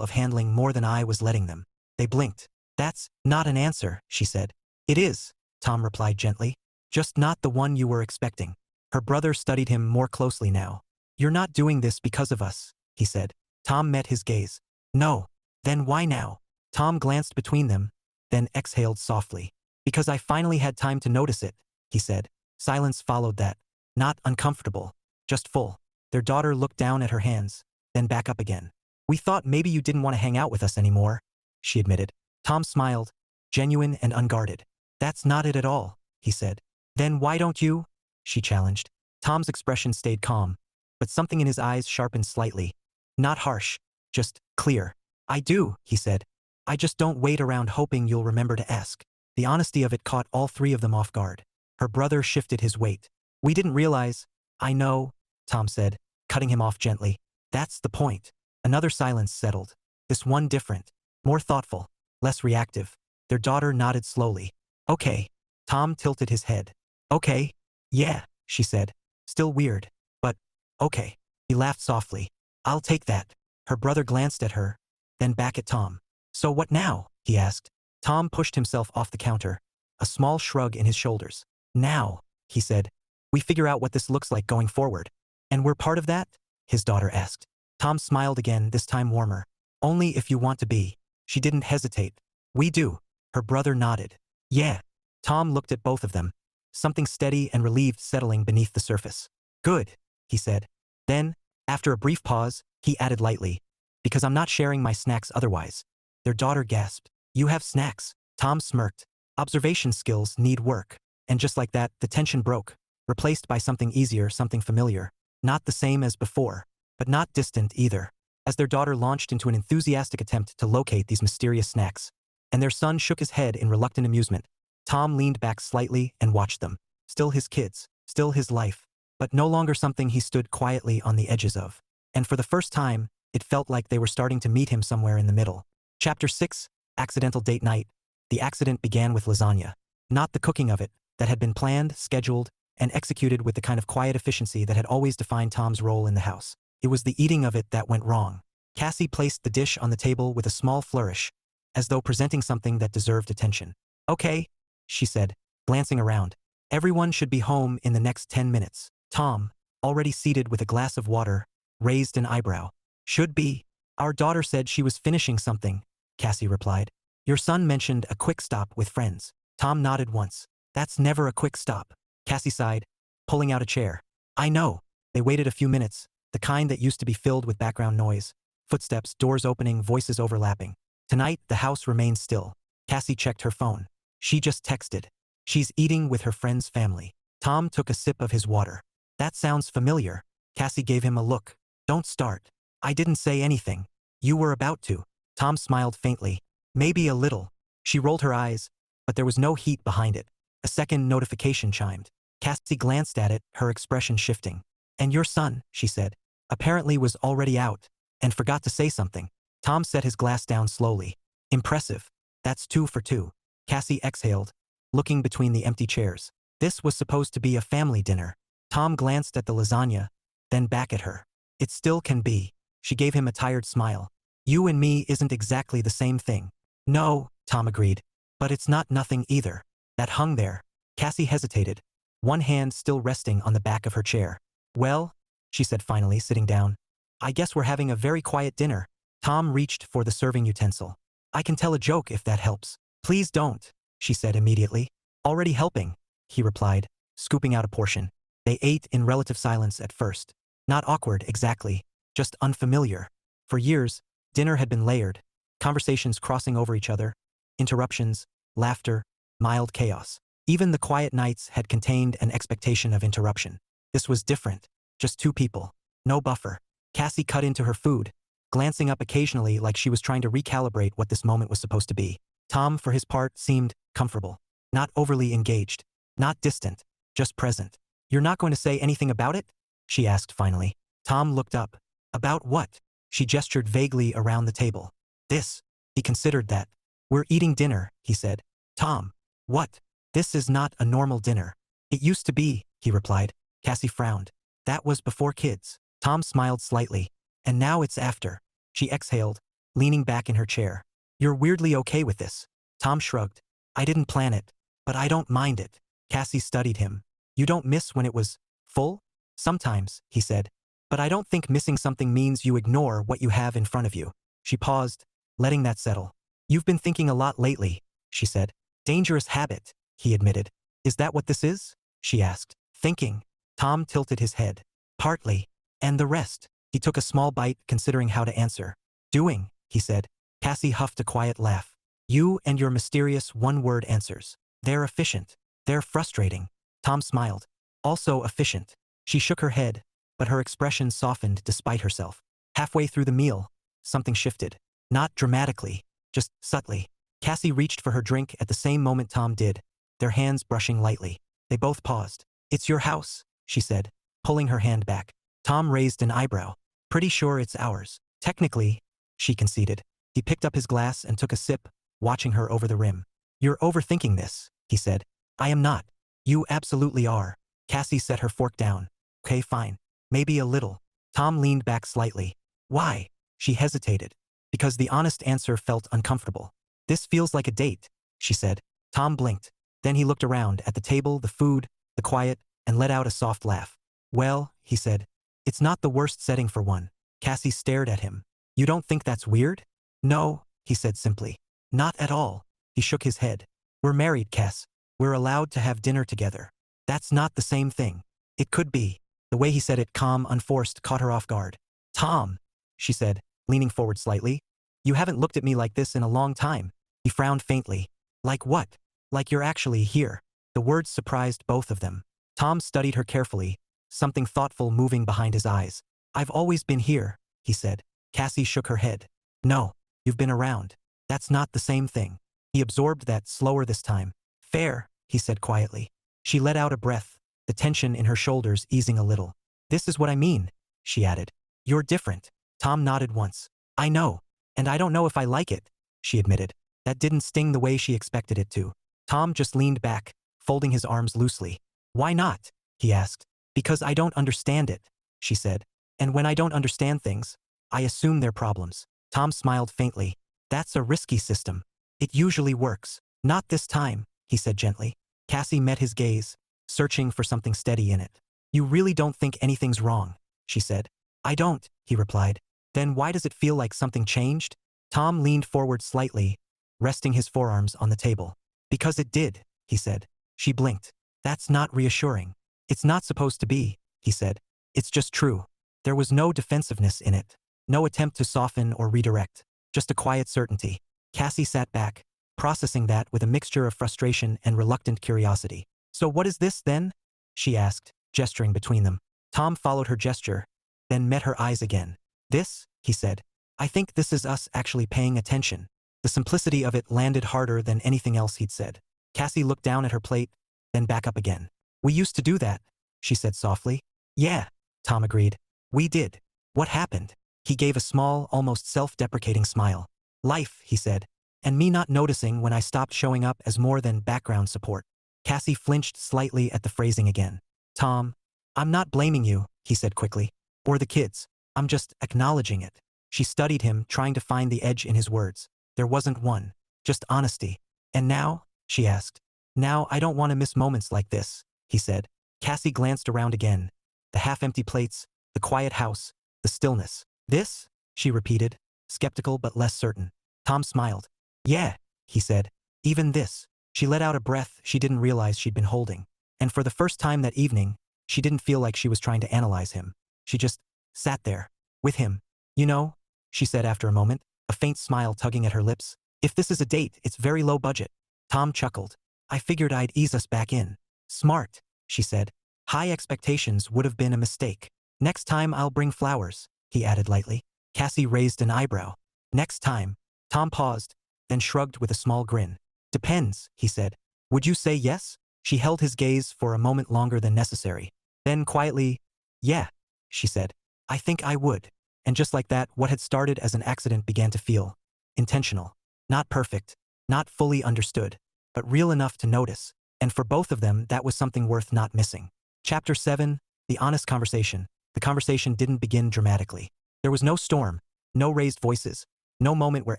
of handling more than I was letting them. They blinked. That's not an answer, she said. It is, Tom replied gently. Just not the one you were expecting. Her brother studied him more closely now. You're not doing this because of us, he said. Tom met his gaze. No. Then why now? Tom glanced between them, then exhaled softly. Because I finally had time to notice it, he said. Silence followed that. Not uncomfortable, just full. Their daughter looked down at her hands, then back up again. We thought maybe you didn't want to hang out with us anymore, she admitted. Tom smiled, genuine and unguarded. That's not it at all, he said. Then why don't you? She challenged. Tom's expression stayed calm, but something in his eyes sharpened slightly. Not harsh, just clear. I do, he said. I just don't wait around hoping you'll remember to ask. The honesty of it caught all three of them off guard. Her brother shifted his weight. We didn't realize. I know, Tom said, cutting him off gently. That's the point. Another silence settled. This one different, more thoughtful, less reactive. Their daughter nodded slowly. Okay. Tom tilted his head. Okay. Yeah, she said. Still weird, but okay. He laughed softly. I'll take that. Her brother glanced at her, then back at Tom. So what now? He asked. Tom pushed himself off the counter. a small shrug in his shoulders. Now, he said, we figure out what this looks like going forward. And we're part of that? His daughter asked. Tom smiled again, this time warmer. Only if you want to be. She didn't hesitate. We do. Her brother nodded. Yeah. Tom looked at both of them. Something steady and relieved settling beneath the surface. Good, he said. Then, after a brief pause, he added lightly, because I'm not sharing my snacks otherwise. Their daughter gasped. You have snacks? Tom smirked. Observation skills need work. And just like that, the tension broke, replaced by something easier, something familiar. Not the same as before, but not distant either. As their daughter launched into an enthusiastic attempt to locate these mysterious snacks, and their son shook his head in reluctant amusement, Tom leaned back slightly and watched them. Still his kids, still his life, but no longer something he stood quietly on the edges of. And for the first time, it felt like they were starting to meet him somewhere in the middle. Chapter 6, Accidental Date Night. The accident began with lasagna. Not the cooking of it, that had been planned, scheduled, and executed with the kind of quiet efficiency that had always defined Tom's role in the house. It was the eating of it that went wrong. Cassie placed the dish on the table with a small flourish, as though presenting something that deserved attention. Okay, she said, glancing around. Everyone should be home in the next 10 minutes. Tom, already seated with a glass of water, raised an eyebrow. Should be. Our daughter said she was finishing something, Cassie replied. Your son mentioned a quick stop with friends. Tom nodded once. That's never a quick stop. Cassie sighed, pulling out a chair. I know. They waited a few minutes, the kind that used to be filled with background noise. Footsteps, doors opening, voices overlapping. Tonight, the house remained still. Cassie checked her phone. She just texted. She's eating with her friend's family. Tom took a sip of his water. That sounds familiar. Cassie gave him a look. Don't start. I didn't say anything. You were about to. Tom smiled faintly. Maybe a little. She rolled her eyes, but there was no heat behind it. A second notification chimed. Cassie glanced at it, her expression shifting. And your son, she said, apparently was already out, and forgot to say something. Tom set his glass down slowly. Impressive. That's 2 for 2. Cassie exhaled, looking between the empty chairs. This was supposed to be a family dinner. Tom glanced at the lasagna, then back at her. It still can be. She gave him a tired smile. You and me isn't exactly the same thing. No, Tom agreed. But it's not nothing either. That hung there. Cassie hesitated, one hand still resting on the back of her chair. Well, she said finally, sitting down. I guess we're having a very quiet dinner. Tom reached for the serving utensil. I can tell a joke if that helps. Please don't, she said immediately. Already helping, he replied, scooping out a portion. They ate in relative silence at first. Not awkward exactly, just unfamiliar. For years, dinner had been layered, conversations crossing over each other, interruptions, laughter, mild chaos. Even the quiet nights had contained an expectation of interruption. This was different, just 2 people. No buffer. Cassie cut into her food, glancing up occasionally like she was trying to recalibrate what this moment was supposed to be. Tom, for his part, seemed comfortable. Not overly engaged. Not distant. Just present. You're not going to say anything about it? She asked finally. Tom looked up. About what? She gestured vaguely around the table. This. He considered that. We're eating dinner, he said. Tom. What? This is not a normal dinner. It used to be, he replied. Cassie frowned. That was before kids. Tom smiled slightly. And now it's after. She exhaled, leaning back in her chair. You're weirdly okay with this. Tom shrugged. I didn't plan it, but I don't mind it. Cassie studied him. You don't miss when it was full? Sometimes, he said. But I don't think missing something means you ignore what you have in front of you. She paused, letting that settle. You've been thinking a lot lately, she said. Dangerous habit, he admitted. Is that what this is? She asked. Thinking. Tom tilted his head. Partly. And the rest. He took a small bite, considering how to answer. Doing, he said. Cassie huffed a quiet laugh. You and your mysterious one-word answers. They're efficient. They're frustrating. Tom smiled. Also efficient. She shook her head, but her expression softened despite herself. Halfway through the meal, something shifted. Not dramatically, just subtly. Cassie reached for her drink at the same moment Tom did, their hands brushing lightly. They both paused. It's your house, she said, pulling her hand back. Tom raised an eyebrow. Pretty sure it's ours. Technically, she conceded. He picked up his glass and took a sip, watching her over the rim. You're overthinking this, he said. I am not. You absolutely are. Cassie set her fork down. Okay, fine. Maybe a little. Tom leaned back slightly. Why? She hesitated. Because the honest answer felt uncomfortable. This feels like a date, she said. Tom blinked. Then he looked around at the table, the food, the quiet, and let out a soft laugh. Well, he said, it's not the worst setting for one. Cassie stared at him. You don't think that's weird? No, he said simply. Not at all. He shook his head. We're married, Cass. We're allowed to have dinner together. That's not the same thing. It could be. The way he said it, calm, unforced, caught her off guard. Tom, she said, leaning forward slightly. You haven't looked at me like this in a long time. He frowned faintly. Like what? Like you're actually here. The words surprised both of them. Tom studied her carefully, something thoughtful moving behind his eyes. I've always been here, he said. Cassie shook her head. No, you've been around. That's not the same thing. He absorbed that, slower this time. Fair, he said quietly. She let out a breath, the tension in her shoulders easing a little. This is what I mean, she added. You're different. Tom nodded once. I know, and I don't know if I like it, she admitted. That didn't sting the way she expected it to. Tom just leaned back, folding his arms loosely. Why not? He asked. Because I don't understand it, she said. And when I don't understand things, I assume they're problems. Tom smiled faintly. That's a risky system. It usually works. Not this time, he said gently. Cassie met his gaze, searching for something steady in it. You really don't think anything's wrong, she said. I don't, he replied. Then why does it feel like something changed? Tom leaned forward slightly, resting his forearms on the table. Because it did, he said. She blinked. That's not reassuring. It's not supposed to be, he said. It's just true. There was no defensiveness in it. No attempt to soften or redirect. Just a quiet certainty. Cassie sat back, processing that with a mixture of frustration and reluctant curiosity. So what is this then? She asked, gesturing between them. Tom followed her gesture, then met her eyes again. This, he said. I think this is us actually paying attention. The simplicity of it landed harder than anything else he'd said. Cassie looked down at her plate, then back up again. We used to do that, she said softly. Yeah, Tom agreed. We did. What happened? He gave a small, almost self-deprecating smile. Life, he said, and me not noticing when I stopped showing up as more than background support. Cassie flinched slightly at the phrasing again. Tom, I'm not blaming you, he said quickly. Or the kids. I'm just acknowledging it. She studied him, trying to find the edge in his words. There wasn't one. Just honesty. And now? She asked. Now I don't want to miss moments like this, he said. Cassie glanced around again. The half-empty plates, the quiet house, the stillness. This? She repeated, skeptical but less certain. Tom smiled. Yeah, he said. Even this. She let out a breath she didn't realize she'd been holding. And for the first time that evening, she didn't feel like she was trying to analyze him. She just sat there, with him. You know, she said after a moment, a faint smile tugging at her lips. If this is a date, it's very low budget. Tom chuckled. I figured I'd ease us back in. Smart, she said. High expectations would have been a mistake. Next time I'll bring flowers, he added lightly. Cassie raised an eyebrow. Next time. Tom paused, then shrugged with a small grin. Depends, he said. Would you say yes? She held his gaze for a moment longer than necessary. Then quietly, yeah, she said. I think I would. And just like that, what had started as an accident began to feel intentional. Not perfect, not fully understood, but real enough to notice. And for both of them, that was something worth not missing. Chapter 7, The Honest Conversation. The conversation didn't begin dramatically. There was no storm, no raised voices, no moment where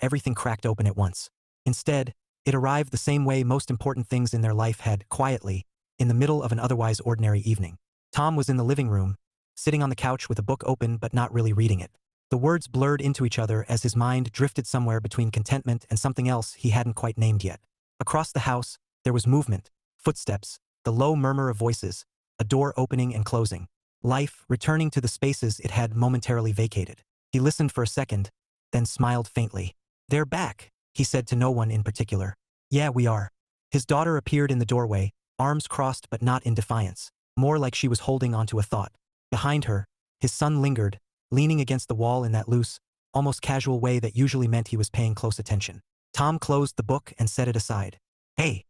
everything cracked open at once. Instead, it arrived the same way most important things in their life had, quietly, in the middle of an otherwise ordinary evening. Tom was in the living room, sitting on the couch with a book open but not really reading it. The words blurred into each other as his mind drifted somewhere between contentment and something else he hadn't quite named yet. Across the house, there was movement, footsteps, the low murmur of voices, a door opening and closing. Life returning to the spaces it had momentarily vacated. He listened for a second, then smiled faintly. They're back, he said to no one in particular. Yeah, we are. His daughter appeared in the doorway, arms crossed but not in defiance, more like she was holding onto a thought. Behind her, his son lingered, leaning against the wall in that loose, almost casual way that usually meant he was paying close attention. Tom closed the book and set it aside. Hey,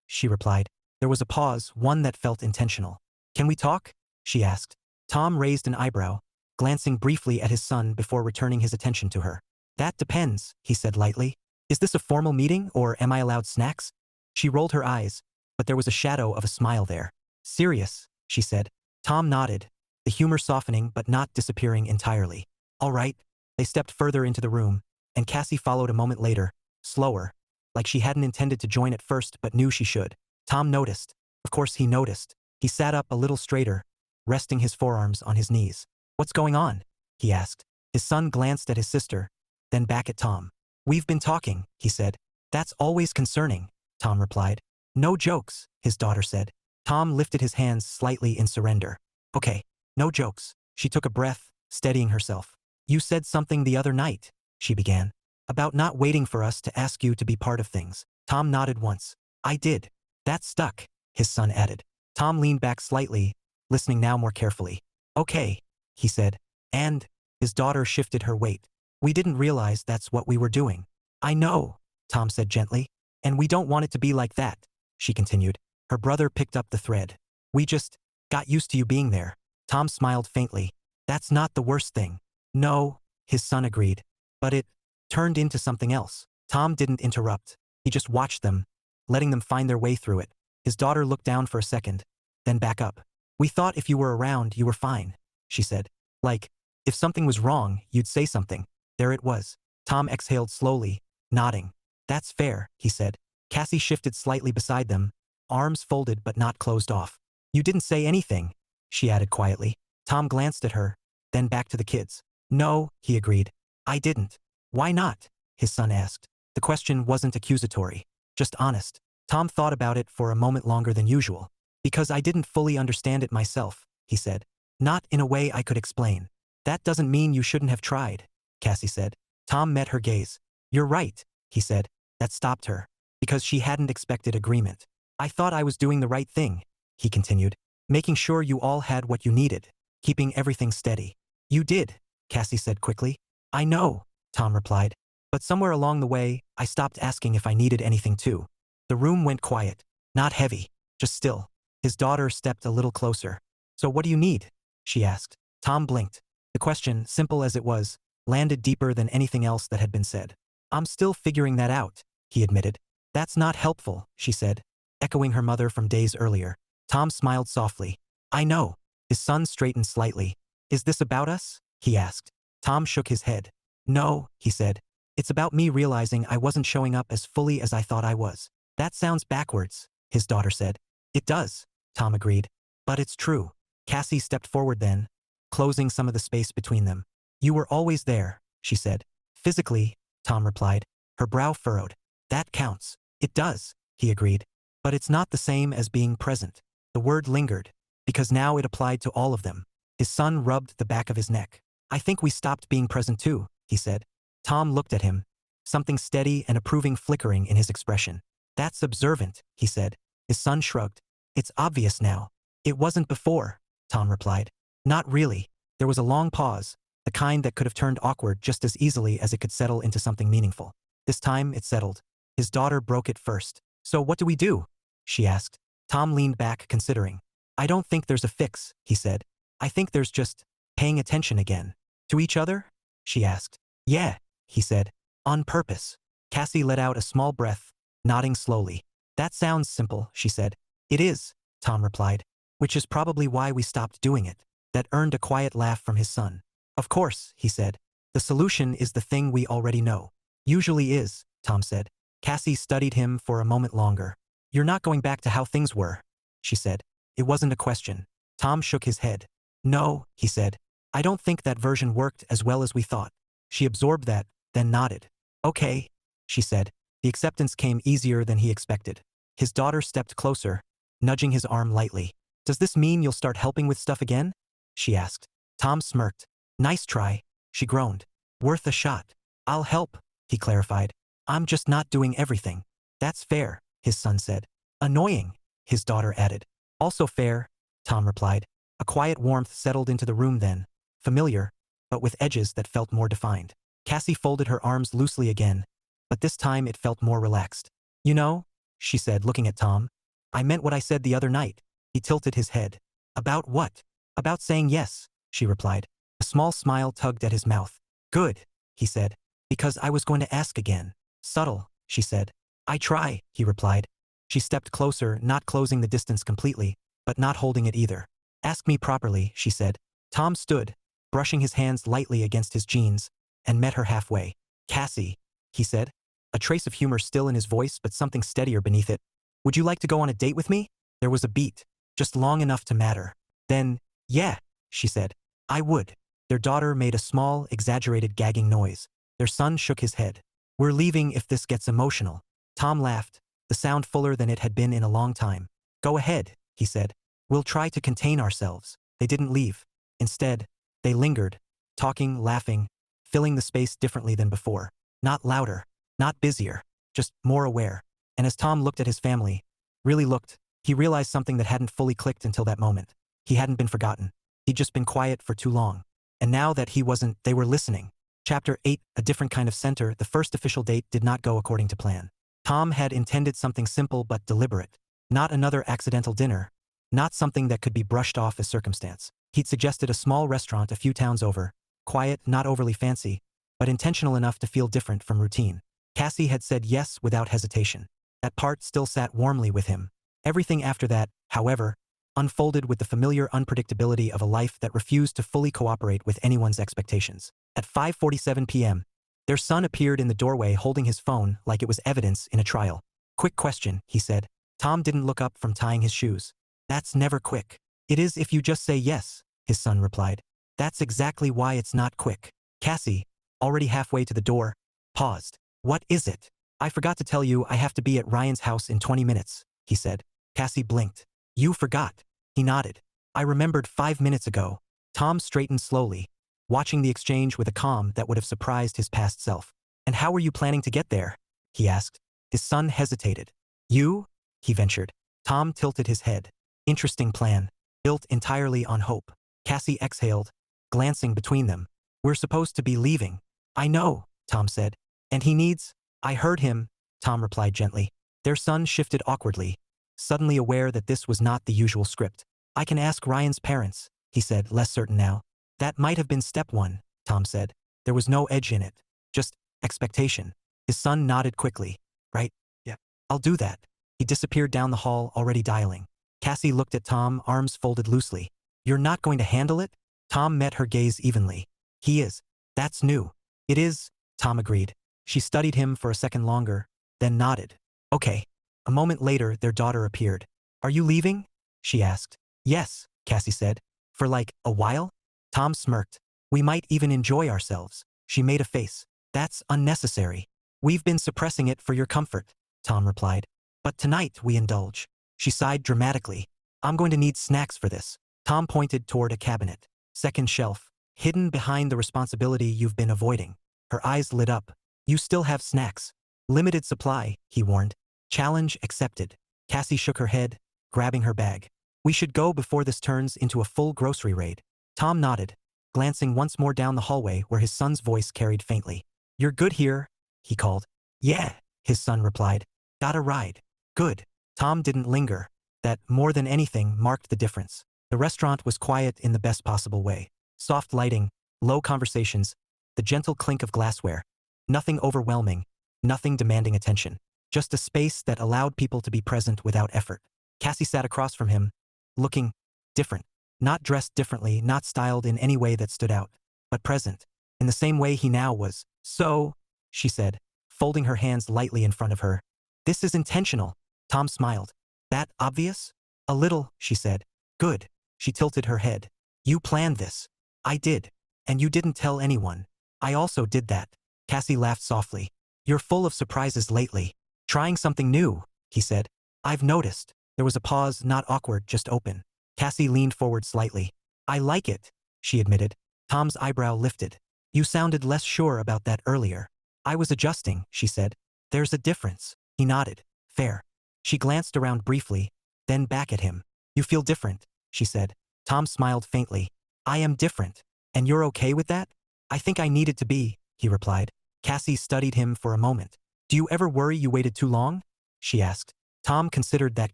she replied. There was a pause, one that felt intentional. Can we talk? She asked. Tom raised an eyebrow, glancing briefly at his son before returning his attention to her. That depends, he said lightly. Is this a formal meeting, or am I allowed snacks? She rolled her eyes, but there was a shadow of a smile there. Serious, she said. Tom nodded, the humor softening but not disappearing entirely. All right. They stepped further into the room, and Cassie followed a moment later, slower, like she hadn't intended to join at first but knew she should. Tom noticed. Of course he noticed. He sat up a little straighter, resting his forearms on his knees. "What's going on?" he asked. His son glanced at his sister, then back at Tom. "We've been talking," he said. "That's always concerning," Tom replied. "No jokes," his daughter said. Tom lifted his hands slightly in surrender. "Okay, no jokes." She took a breath, steadying herself. "You said something the other night," she began, "about not waiting for us to ask you to be part of things." Tom nodded once. "I did. That stuck," his son added. Tom leaned back slightly, listening now more carefully. "Okay," he said. "And," his daughter shifted her weight. "We didn't realize that's what we were doing." "I know," Tom said gently. "And we don't want it to be like that," she continued. Her brother picked up the thread. "We just got used to you being there." Tom smiled faintly. "That's not the worst thing." "No," his son agreed. "But it turned into something else." Tom didn't interrupt. He just watched them, letting them find their way through it. His daughter looked down for a second, then back up. "We thought if you were around, you were fine," she said. "Like, if something was wrong, you'd say something." There it was. Tom exhaled slowly, nodding. "That's fair," he said. Cassie shifted slightly beside them, arms folded but not closed off. "You didn't say anything," she added quietly. Tom glanced at her, then back to the kids. "No," he agreed. "I didn't." "Why not?" his son asked. The question wasn't accusatory, just honest. Tom thought about it for a moment longer than usual. "Because I didn't fully understand it myself," he said. "Not in a way I could explain." "That doesn't mean you shouldn't have tried," Cassie said. Tom met her gaze. "You're right," he said. That stopped her, because she hadn't expected agreement. "I thought I was doing the right thing," he continued, "making sure you all had what you needed, keeping everything steady." "You did," Cassie said quickly. "I know," Tom replied. "But somewhere along the way, I stopped asking if I needed anything too." The room went quiet, not heavy, just still. His daughter stepped a little closer. "So what do you need?" she asked. Tom blinked. The question, simple as it was, landed deeper than anything else that had been said. "I'm still figuring that out," he admitted. "That's not helpful," she said, echoing her mother from days earlier. Tom smiled softly. "I know." His son straightened slightly. "Is this about us?" he asked. Tom shook his head. "No," he said. "It's about me realizing I wasn't showing up as fully as I thought I was." "That sounds backwards," his daughter said. "It does," Tom agreed. "But it's true." Cassie stepped forward then, closing some of the space between them. "You were always there," she said. "Physically," Tom replied. Her brow furrowed. "That counts." "It does," he agreed. "But it's not the same as being present." The word lingered, because now it applied to all of them. His son rubbed the back of his neck. "I think we stopped being present too," he said. Tom looked at him, something steady and approving flickering in his expression. "That's observant," he said. His son shrugged. "It's obvious now." "It wasn't before," Tom replied. "Not really." There was a long pause, the kind that could have turned awkward just as easily as it could settle into something meaningful. This time it settled. His daughter broke it first. "So what do we do?" she asked. Tom leaned back, considering. "I don't think there's a fix," he said. "I think there's just paying attention again." "To each other?" she asked. "Yeah," he said. "On purpose." Cassie let out a small breath, nodding slowly. "That sounds simple," she said. "It is," Tom replied. "Which is probably why we stopped doing it." That earned a quiet laugh from his son. "Of course," he said. "The solution is the thing we already know." "Usually is," Tom said. Cassie studied him for a moment longer. "You're not going back to how things were," she said. It wasn't a question. Tom shook his head. "No," he said. "I don't think that version worked as well as we thought." She absorbed that, then nodded. "Okay," she said. The acceptance came easier than he expected. His daughter stepped closer, nudging his arm lightly. "Does this mean you'll start helping with stuff again?" she asked. Tom smirked. "Nice try," she groaned. "Worth a shot." "I'll help," he clarified. "I'm just not doing everything." "That's fair," his son said. "Annoying," his daughter added. "Also fair," Tom replied. A quiet warmth settled into the room then, familiar, but with edges that felt more defined. Cassie folded her arms loosely again, but this time it felt more relaxed. "You know," she said, looking at Tom, "I meant what I said the other night." He tilted his head. "About what?" "About saying yes," she replied. A small smile tugged at his mouth. "Good," he said, "because I was going to ask again." "Subtle," she said. "I try," he replied. She stepped closer, not closing the distance completely, but not holding it either. "Ask me properly," she said. Tom stood, brushing his hands lightly against his jeans, and met her halfway. "Cassie," he said. a trace of humor still in his voice but something steadier beneath it. Would you like to go on a date with me? There was a beat, just long enough to matter. Then, yeah, she said. I would. Their daughter made a small, exaggerated gagging noise. Their son shook his head. We're leaving if this gets emotional. Tom laughed, the sound fuller than it had been in a long time. Go ahead, he said. We'll try to contain ourselves. They didn't leave. Instead, they lingered, talking, laughing, filling the space differently than before. Not louder, not busier, just more aware. And as Tom looked at his family, really looked, he realized something that hadn't fully clicked until that moment. He hadn't been forgotten. He'd just been quiet for too long. And now that he wasn't, they were listening. Chapter 8, A Different Kind of Center. The first official date did not go according to plan. Tom had intended something simple but deliberate. Not another accidental dinner. Not something that could be brushed off as circumstance. He'd suggested a small restaurant a few towns over. Quiet, not overly fancy, but intentional enough to feel different from routine. Cassie had said yes without hesitation. That part still sat warmly with him. Everything after that, however, unfolded with the familiar unpredictability of a life that refused to fully cooperate with anyone's expectations. At 5:47 p.m., their son appeared in the doorway holding his phone like it was evidence in a trial. Quick question, he said. Tom didn't look up from tying his shoes. That's never quick. It is if you just say yes, his son replied. That's exactly why it's not quick. Cassie, already halfway to the door, paused. What is it? I forgot to tell you I have to be at Ryan's house in 20 minutes, he said. Cassie blinked. You forgot. He nodded. I remembered 5 minutes ago. Tom straightened slowly, watching the exchange with a calm that would have surprised his past self. And how were you planning to get there? He asked. His son hesitated. You? He ventured. Tom tilted his head. Interesting plan. Built entirely on hope. Cassie exhaled, glancing between them. We're supposed to be leaving. I know, Tom said. And he needs... I heard him, Tom replied gently. Their son shifted awkwardly, suddenly aware that this was not the usual script. I can ask Ryan's parents, he said, less certain now. That might have been step one, Tom said. There was no edge in it. Just expectation. His son nodded quickly. Right? Yeah. I'll do that. He disappeared down the hall, already dialing. Cassie looked at Tom, arms folded loosely. You're not going to handle it? Tom met her gaze evenly. He is. That's new. It is, Tom agreed. She studied him for a second longer, then nodded. Okay. A moment later, their daughter appeared. Are you leaving? She asked. Yes, Cassie said. For like, a while? Tom smirked. We might even enjoy ourselves. She made a face. That's unnecessary. We've been suppressing it for your comfort, Tom replied. But tonight we indulge. She sighed dramatically. I'm going to need snacks for this. Tom pointed toward a cabinet. Second shelf. Hidden behind the responsibility you've been avoiding. Her eyes lit up. You still have snacks. Limited supply, he warned. Challenge accepted. Cassie shook her head, grabbing her bag. We should go before this turns into a full grocery raid. Tom nodded, glancing once more down the hallway where his son's voice carried faintly. You're good here, he called. Yeah, his son replied. Got a ride. Good. Tom didn't linger. That, more than anything, marked the difference. The restaurant was quiet in the best possible way. Soft lighting, low conversations, the gentle clink of glassware. Nothing overwhelming, nothing demanding attention. Just a space that allowed people to be present without effort. Cassie sat across from him, looking different. Not dressed differently, not styled in any way that stood out, but present, in the same way he now was. So, she said, folding her hands lightly in front of her. This is intentional. Tom smiled. That obvious? A little, she said. Good. She tilted her head. You planned this. I did. And you didn't tell anyone. I also did that. Cassie laughed softly. You're full of surprises lately. Trying something new, he said. I've noticed. There was a pause, not awkward, just open. Cassie leaned forward slightly. I like it, she admitted. Tom's eyebrow lifted. You sounded less sure about that earlier. I was adjusting, she said. There's a difference. He nodded. Fair. She glanced around briefly, then back at him. You feel different, she said. Tom smiled faintly. I am different. And you're okay with that? I think I needed to be, he replied. Cassie studied him for a moment. Do you ever worry you waited too long? She asked. Tom considered that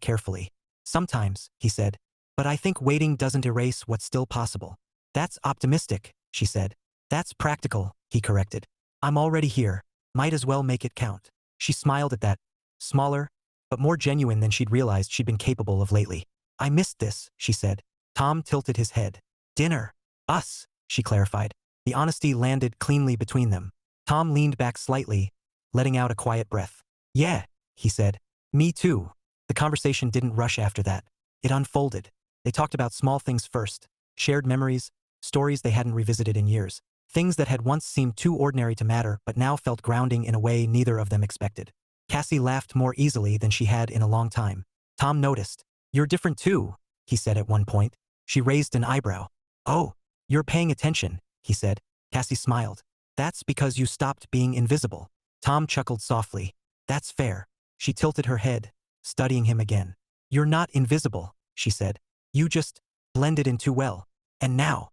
carefully. Sometimes, he said. But I think waiting doesn't erase what's still possible. That's optimistic, she said. That's practical, he corrected. I'm already here. Might as well make it count. She smiled at that. Smaller, but more genuine than she'd realized she'd been capable of lately. I missed this, she said. Tom tilted his head. Dinner. Us, she clarified. The honesty landed cleanly between them. Tom leaned back slightly, letting out a quiet breath. Yeah, he said. Me too. The conversation didn't rush after that. It unfolded. They talked about small things first, shared memories, stories they hadn't revisited in years, things that had once seemed too ordinary to matter but now felt grounding in a way neither of them expected. Cassie laughed more easily than she had in a long time. Tom noticed. You're different too, he said at one point. She raised an eyebrow. Oh, you're paying attention, he said. Cassie smiled. That's because you stopped being invisible. Tom chuckled softly. That's fair. She tilted her head, studying him again. You're not invisible, she said. You just blended in too well. And now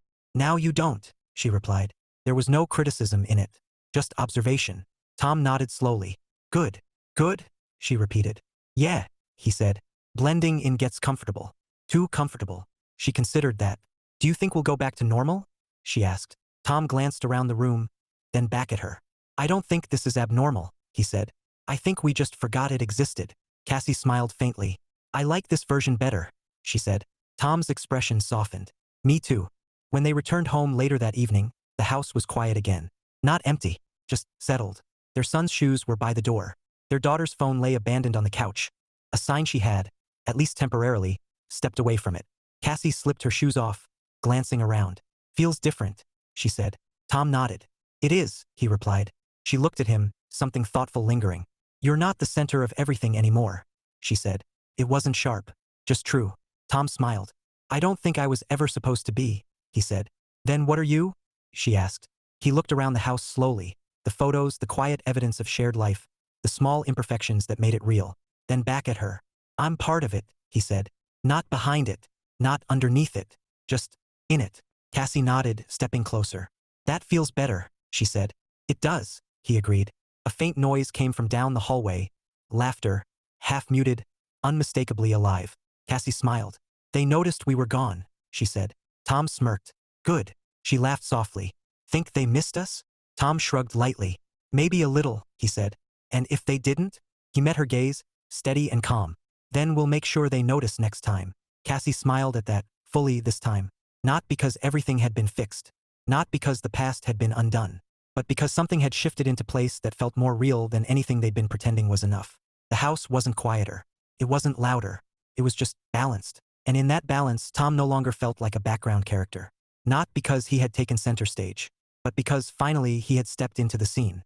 you don't, she replied. There was no criticism in it, just observation. Tom nodded slowly. Good, good, she repeated. Yeah, he said. Blending in gets comfortable. Too comfortable. She considered that. Do you think we'll go back to normal? She asked. Tom glanced around the room, then back at her. I don't think this is abnormal, he said. I think we just forgot it existed. Cassie smiled faintly. I like this version better, she said. Tom's expression softened. Me too. When they returned home later that evening, the house was quiet again. Not empty, just settled. Their son's shoes were by the door. Their daughter's phone lay abandoned on the couch. A sign she had, at least temporarily, stepped away from it. Cassie slipped her shoes off, glancing around. Feels different, she said. Tom nodded. It is, he replied. She looked at him, something thoughtful lingering. You're not the center of everything anymore, she said. It wasn't sharp, just true. Tom smiled. I don't think I was ever supposed to be, he said. Then what are you? She asked. He looked around the house slowly, the photos, the quiet evidence of shared life, the small imperfections that made it real. Then back at her. I'm part of it, he said. Not behind it, not underneath it, just in it. Cassie nodded, stepping closer. That feels better, she said. It does, he agreed. A faint noise came from down the hallway. Laughter, half-muted, unmistakably alive. Cassie smiled. They noticed we were gone, she said. Tom smirked. Good. She laughed softly. Think they missed us? Tom shrugged lightly. Maybe a little, he said. And if they didn't? He met her gaze, steady and calm. Then we'll make sure they notice next time. Cassie smiled at that, fully this time. Not because everything had been fixed. Not because the past had been undone. But because something had shifted into place that felt more real than anything they'd been pretending was enough. The house wasn't quieter. It wasn't louder. It was just balanced. And in that balance, Tom no longer felt like a background character. Not because he had taken center stage, but because finally he had stepped into the scene.